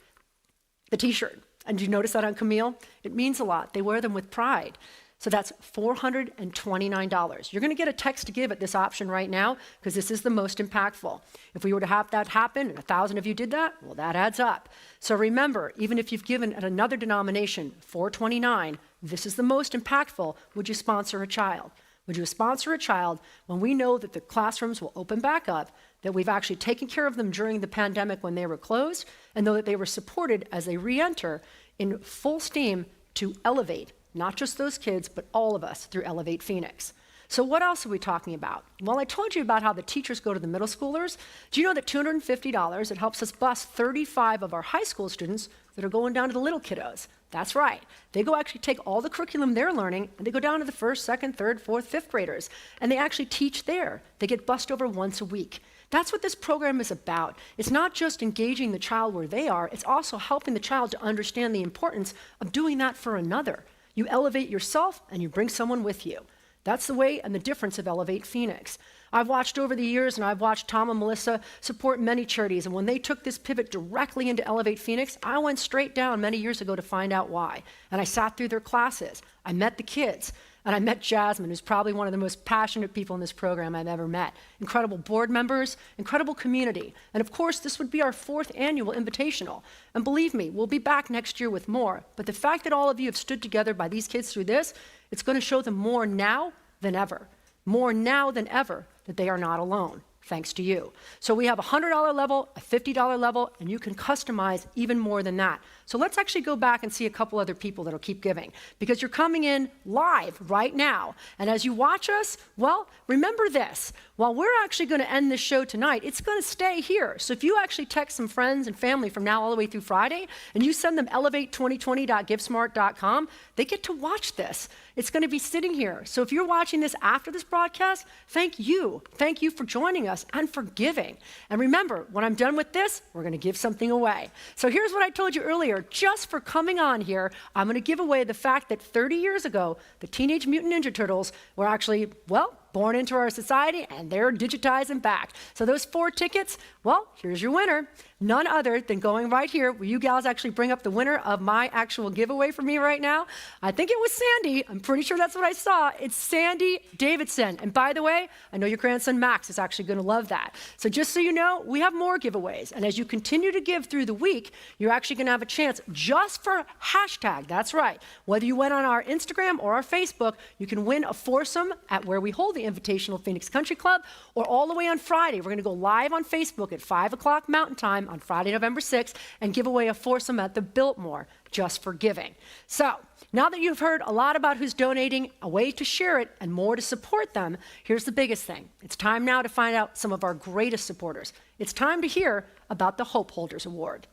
the t-shirt. And did you notice that on Camille? It means a lot. They wear them with pride. So that's $429. You're going to get a text to give at this option right now because this is the most impactful. If we were to have that happen and 1,000 of you did that, well, that adds up. So remember, even if you've given at another denomination, $429, this is the most impactful. Would you sponsor a child? Would you sponsor a child when we know that the classrooms will open back up, that we've actually taken care of them during the pandemic when they were closed, and know that they were supported as they re-enter in full steam to elevate not just those kids, but all of us through Elevate Phoenix. So what else are we talking about? Well, I told you about how the teachers go to the middle schoolers. Do you know that $250, it helps us bus 35 of our high school students that are going down to the little kiddos? That's right. They go actually take all the curriculum they're learning, and they go down to the 1st, 2nd, 3rd, 4th, 5th graders, and they actually teach there. They get bussed over once a week. That's what this program is about. It's not just engaging the child where they are, it's also helping the child to understand the importance of doing that for another. You elevate yourself and you bring someone with you. That's the way and the difference of Elevate Phoenix. I've watched over the years, and I've watched Tom and Melissa support many charities, and when they took this pivot directly into Elevate Phoenix, I went straight down many years ago to find out why. And I sat through their classes. I met the kids. And I met Jasmine, who's probably one of the most passionate people in this program I've ever met. Incredible board members, incredible community. And of course, this would be our 4th annual invitational. And believe me, we'll be back next year with more. But the fact that all of you have stood together by these kids through this, it's going to show them more now than ever. More now than ever that they are not alone, thanks to you. So we have a $100 level, a $50 level, and you can customize even more than that. So let's actually go back and see a couple other people that'll keep giving, because you're coming in live right now. And as you watch us, well, remember this. While we're actually going to end this show tonight, it's going to stay here. So if you actually text some friends and family from now all the way through Friday, and you send them elevate2020.givesmart.com, they get to watch this. It's going to be sitting here. So if you're watching this after this broadcast, thank you. Thank you for joining us and for giving. And remember, when I'm done with this, we're going to give something away. So here's what I told you earlier. Just for coming on here, I'm going to give away the fact that 30 years ago, the Teenage Mutant Ninja Turtles were actually, well, born into our society, and they're digitized and back. So those 4 tickets, well, here's your winner. None other than going right here. Will you gals actually bring up the winner of my actual giveaway for me right now? I think it was Sandy. I'm pretty sure that's what I saw. It's Sandy Davidson. And by the way, I know your grandson Max is actually going to love that. So just so you know, we have more giveaways. And as you continue to give through the week, you're actually going to have a chance just for hashtag. That's right. Whether you went on our Instagram or our Facebook, you can win a foursome at where we hold the Invitational Phoenix Country Club, or all the way on Friday. We're going to go live on Facebook at 5 o'clock Mountain Time on Friday, November 6th, and give away a foursome at the Biltmore just for giving. So now that you've heard a lot about who's donating, a way to share it, and more to support them, here's the biggest thing. It's time now to find out some of our greatest supporters. It's time to hear about the Hope Holders Award.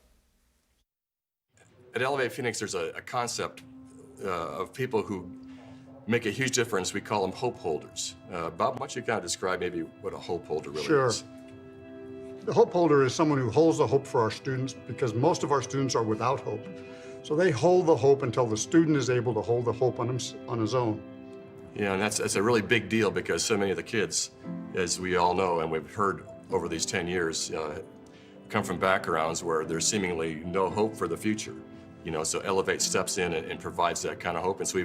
At Elevate Phoenix, there's a concept of people who make a huge difference. We call them hope holders. Bob, why don't you kind of describe maybe what a hope holder really is? The hope holder is someone who holds the hope for our students, because most of our students are without hope. So they hold the hope until the student is able to hold the hope on his own. Yeah, and that's a really big deal, because so many of the kids, as we all know and we've heard over these 10 years, come from backgrounds where there's seemingly no hope for the future. You know, so Elevate steps in and provides that kind of hope. And so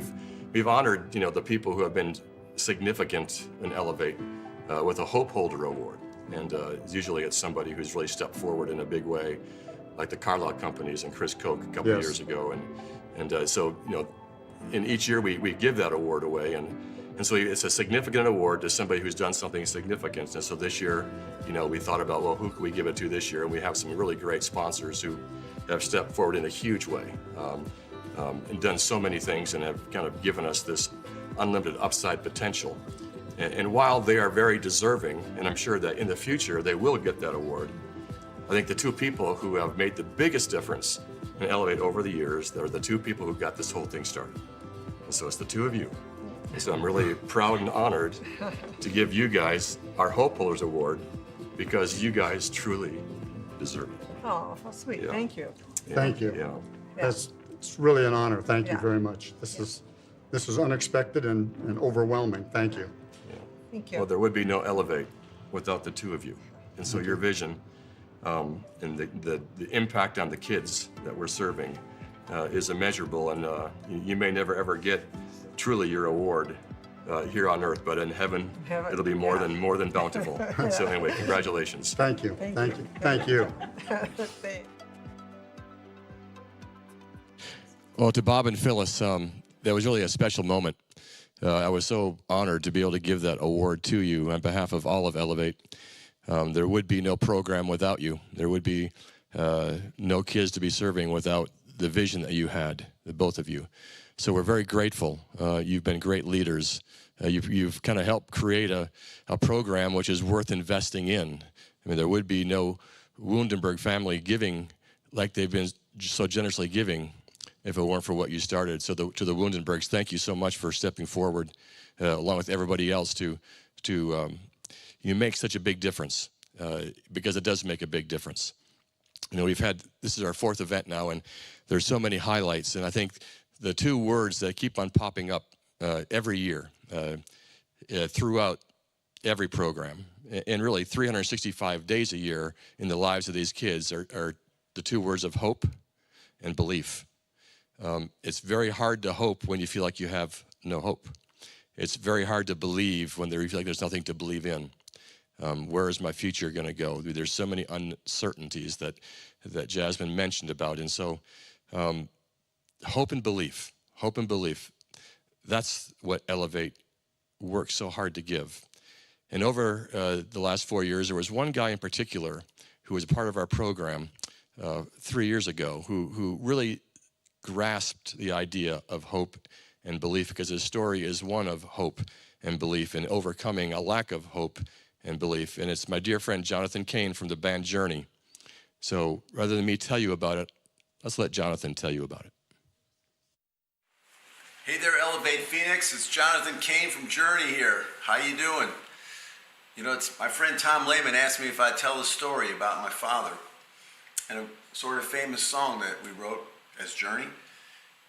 we've honored, you know, the people who have been significant in Elevate with a Hope Holder Award. And usually it's somebody who's really stepped forward in a big way, like the Carlock Companies and Chris Koch a couple of years ago. And so, you know, in each year we give that award away. And so it's a significant award to somebody who's done something significant. And so this year, you know, we thought about, well, who can we give it to this year? And we have some really great sponsors who have stepped forward in a huge way and done so many things and have kind of given us this unlimited upside potential. And while they are very deserving, and I'm sure that in the future they will get that award, I think the 2 people who have made the biggest difference in Elevate over the years, they're the 2 people who got this whole thing started. And so it's the 2 of you. And so I'm really proud and honored to give you guys our Hope Holders Award, because you guys truly deserve it. Oh, how sweet. Yeah. Thank you. Yeah. Thank you. Yeah. It's really an honor. Thank you very much. This is unexpected and overwhelming. Thank you. Thank you. Well, there would be no Elevate without the 2 of you. And so your vision and the impact on the kids that we're serving is immeasurable. And you may never, ever get truly your award here on earth, but in heaven, it'll be more than bountiful. So anyway, congratulations. Thank you. Thank you. Thank you. Well, to Bob and Phyllis, that was really a special moment. I was so honored to be able to give that award to you on behalf of all of Elevate. There would be no program without you. There would be no kids to be serving without the vision that you had, the both of you. So we're very grateful. You've been great leaders. You've kind of helped create a program which is worth investing in. I mean, there would be no Wundenberg family giving like they've been so generously giving if it weren't for what you started. So to the Wundenbergs, thank you so much for stepping forward along with everybody else to you make such a big difference. because it does make a big difference. You know, this is our 4th event now, and there's so many highlights, and I think the 2 words that keep on popping up every year throughout every program, and really 365 days a year in the lives of these kids are the 2 words of hope and belief. It's very hard to hope when you feel like you have no hope. It's very hard to believe when you feel like there's nothing to believe in. Where is my future going to go? There's so many uncertainties that Jasmine mentioned about. And so hope and belief, that's what Elevate works so hard to give. And over the last 4 years, there was one guy in particular who was a part of our program 3 years ago who really grasped the idea of hope and belief, because his story is one of hope and belief and overcoming a lack of hope and belief. And it's my dear friend Jonathan Kane from the band Journey. So rather than me tell you about it, let's let Jonathan tell you about it. Hey there, Elevate Phoenix. It's Jonathan Kane from Journey here. How you doing? You know, it's my friend Tom Lehman asked me if I'd tell a story about my father and a sort of famous song that we wrote as Journey.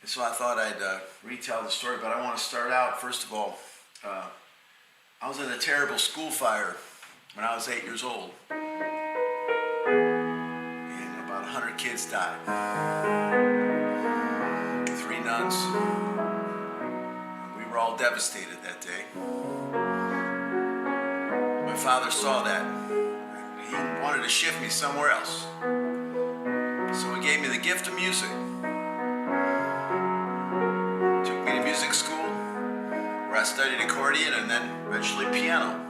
And so I thought I'd retell the story, but I want to start out, first of all, I was in a terrible school fire when I was 8 years old. And about 100 kids died. 3 nuns. We were all devastated that day. My father saw that. He wanted to shift me somewhere else. So he gave me the gift of music. Took me to music school, where I studied accordion and then eventually piano.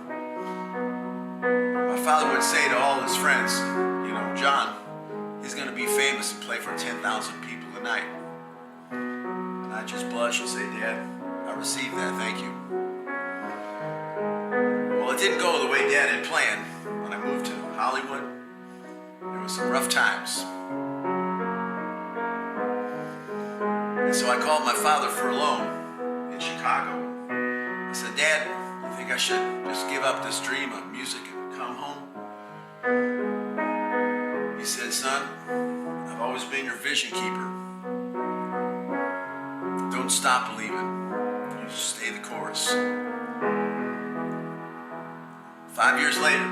My father would say to all his friends, you know, John, he's going to be famous and play for 10,000 people a night. And I just blush and say, Dad, I received that, thank you. Well, it didn't go the way Dad had planned. When I moved to Hollywood, there was some rough times. And so I called my father for a loan in Chicago. I said, Dad, you think I should just give up this dream of music and come home? He said, son, I've always been your vision keeper. Don't stop believing. You just stay the course. 5 years later,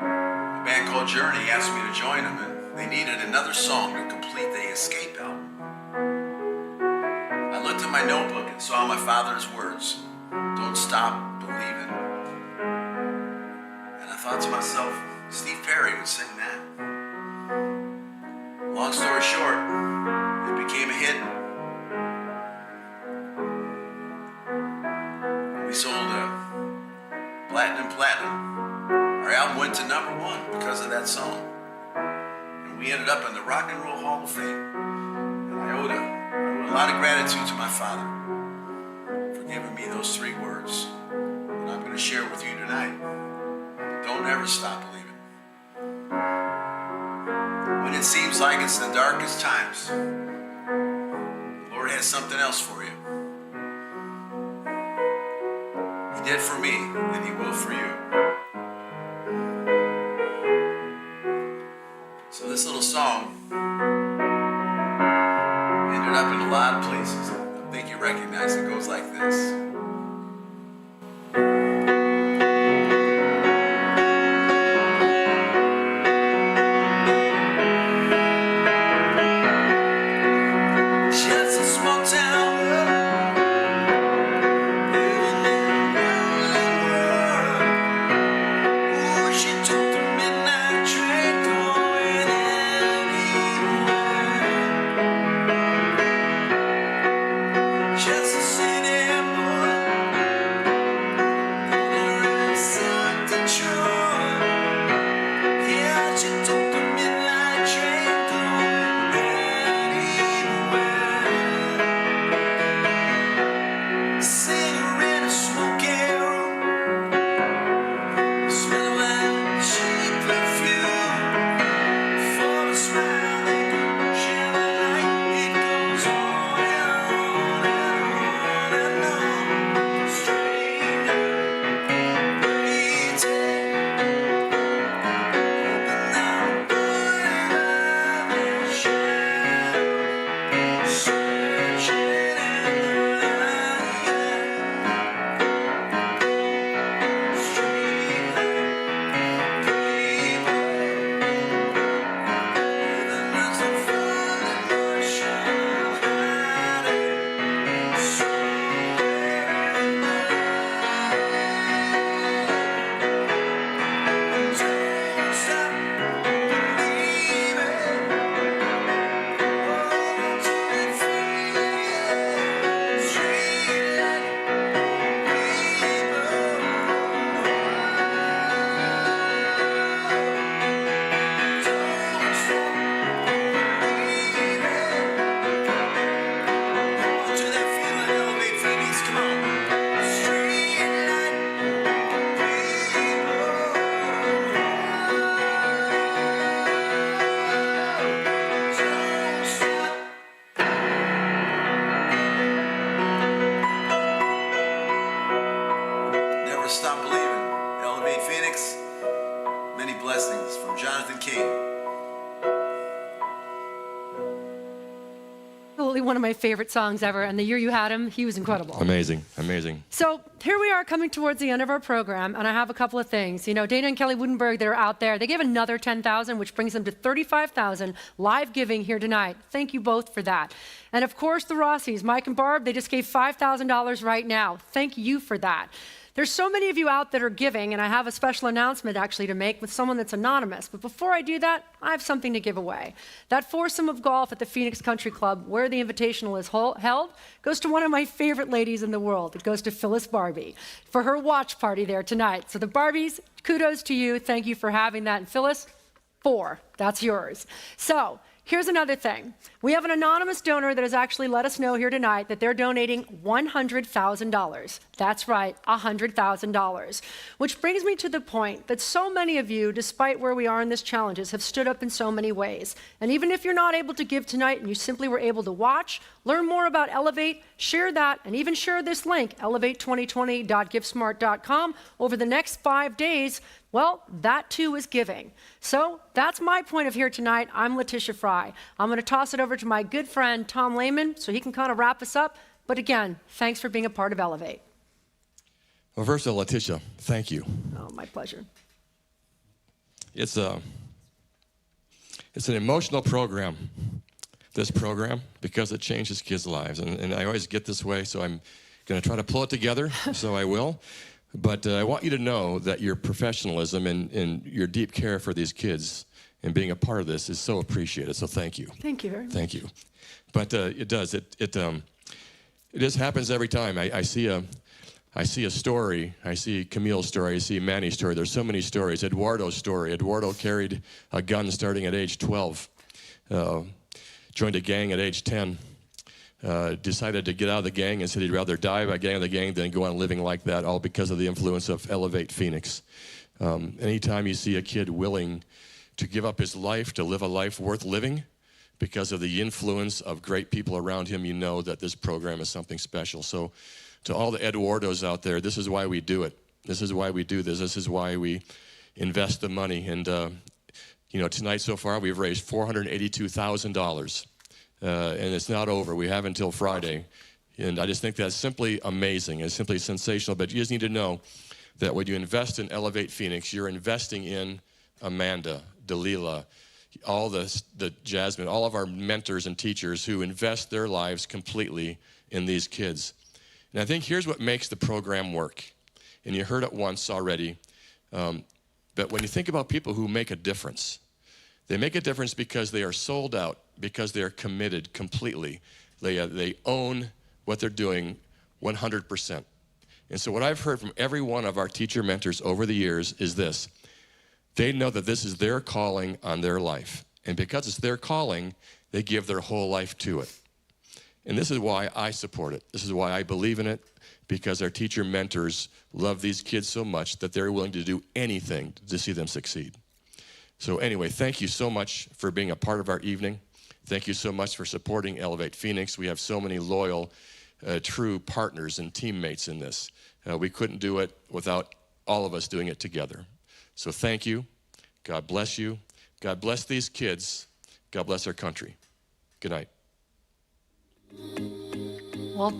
a band called Journey asked me to join them, and they needed another song to complete the Escape album. I looked at my notebook and saw my father's words, don't stop believing. And I thought to myself, Steve Perry would sing that. Long story short, it became a hit. We sold platinum. Our album went to #1 because of that song. And we ended up in the Rock and Roll Hall of Fame. And I owe a lot of gratitude to my father for giving me those 3 words. And I'm going to share with you tonight. Don't ever stop believing. When it seems like it's the darkest times, the Lord has something else for you. He did for me, and He will for you. So this little song ended up in a lot of places. I think you recognize it. It goes like this. Just a city boy. absolutely one of my favorite songs ever. And the year you had him, he was incredible. Amazing, amazing. So here we are coming towards the end of our program, and I have a couple of things. You know, Dana and Kelly Woodenberg, they're out there. They gave another $10,000, which brings them to $35,000 live giving here tonight. Thank you both for that. And of course, the Rossies, Mike and Barb, they just gave $5,000 right now. Thank you for that. There's so many of you out that are giving, and I have a special announcement actually to make with someone that's anonymous. But before I do that, I have something to give away. That foursome of golf at the Phoenix Country Club, where the Invitational is held, goes to one of my favorite ladies in the world. It goes to Phyllis Barbie for her watch party there tonight. So the Barbies, kudos to you. Thank you for having that. And Phyllis, 4, that's yours. So here's another thing. We have an anonymous donor that has actually let us know here tonight that they're donating $100,000. That's right, $100,000. Which brings me to the point that so many of you, despite where we are in this challenges, have stood up in so many ways. And even if you're not able to give tonight and you simply were able to watch, learn more about Elevate, share that, and even share this link, elevate2020.givesmart.com, over the next 5 days, well, that too is giving. So that's my point of here tonight. I'm Letitia Fry. I'm going to toss it over to my good friend, Tom Lehman, so he can kind of wrap us up. But again, thanks for being a part of Elevate. Well, first of all, Letitia, thank you. Oh, my pleasure. It's an emotional program, this program, because it changes kids' lives. And I always get this way, so I'm going to try to pull it together, so I will. But I want you to know that your professionalism and your deep care for these kids and being a part of this is so appreciated. So thank you. Thank you very much. Thank you. But it does. It just happens every time. I see a story. I see Camille's story. I see Manny's story. There's so many stories. Eduardo's story. Eduardo carried a gun starting at age 12. Joined a gang at age 10. Decided to get out of the gang and said he'd rather die by getting out of the gang than go on living like that, all because of the influence of Elevate Phoenix. Anytime you see a kid willing to give up his life to live a life worth living because of the influence of great people around him, you know that this program is something special. So to all the Eduardos out there, this is why we do it. This is why we do this. This is why we invest the money. And you know, tonight so far we've raised $482,000. And it's not over. We have until Friday. And I just think that's simply amazing. It's simply sensational. But you just need to know that when you invest in Elevate Phoenix, you're investing in Amanda, Dalila, all the Jasmine, all of our mentors and teachers who invest their lives completely in these kids. And I think here's what makes the program work. And you heard it once already. But when you think about people who make a difference, they make a difference because they are sold out, because they are committed completely. They own what they're doing 100%. And so what I've heard from every one of our teacher mentors over the years is this. They know that this is their calling on their life. And because it's their calling, they give their whole life to it. And this is why I support it. This is why I believe in it, because our teacher mentors love these kids so much that they're willing to do anything to see them succeed. So anyway, thank you so much for being a part of our evening. Thank you so much for supporting Elevate Phoenix. We have so many loyal, true partners and teammates in this. We couldn't do it without all of us doing it together. So thank you. God bless you. God bless these kids. God bless our country. Good night. Well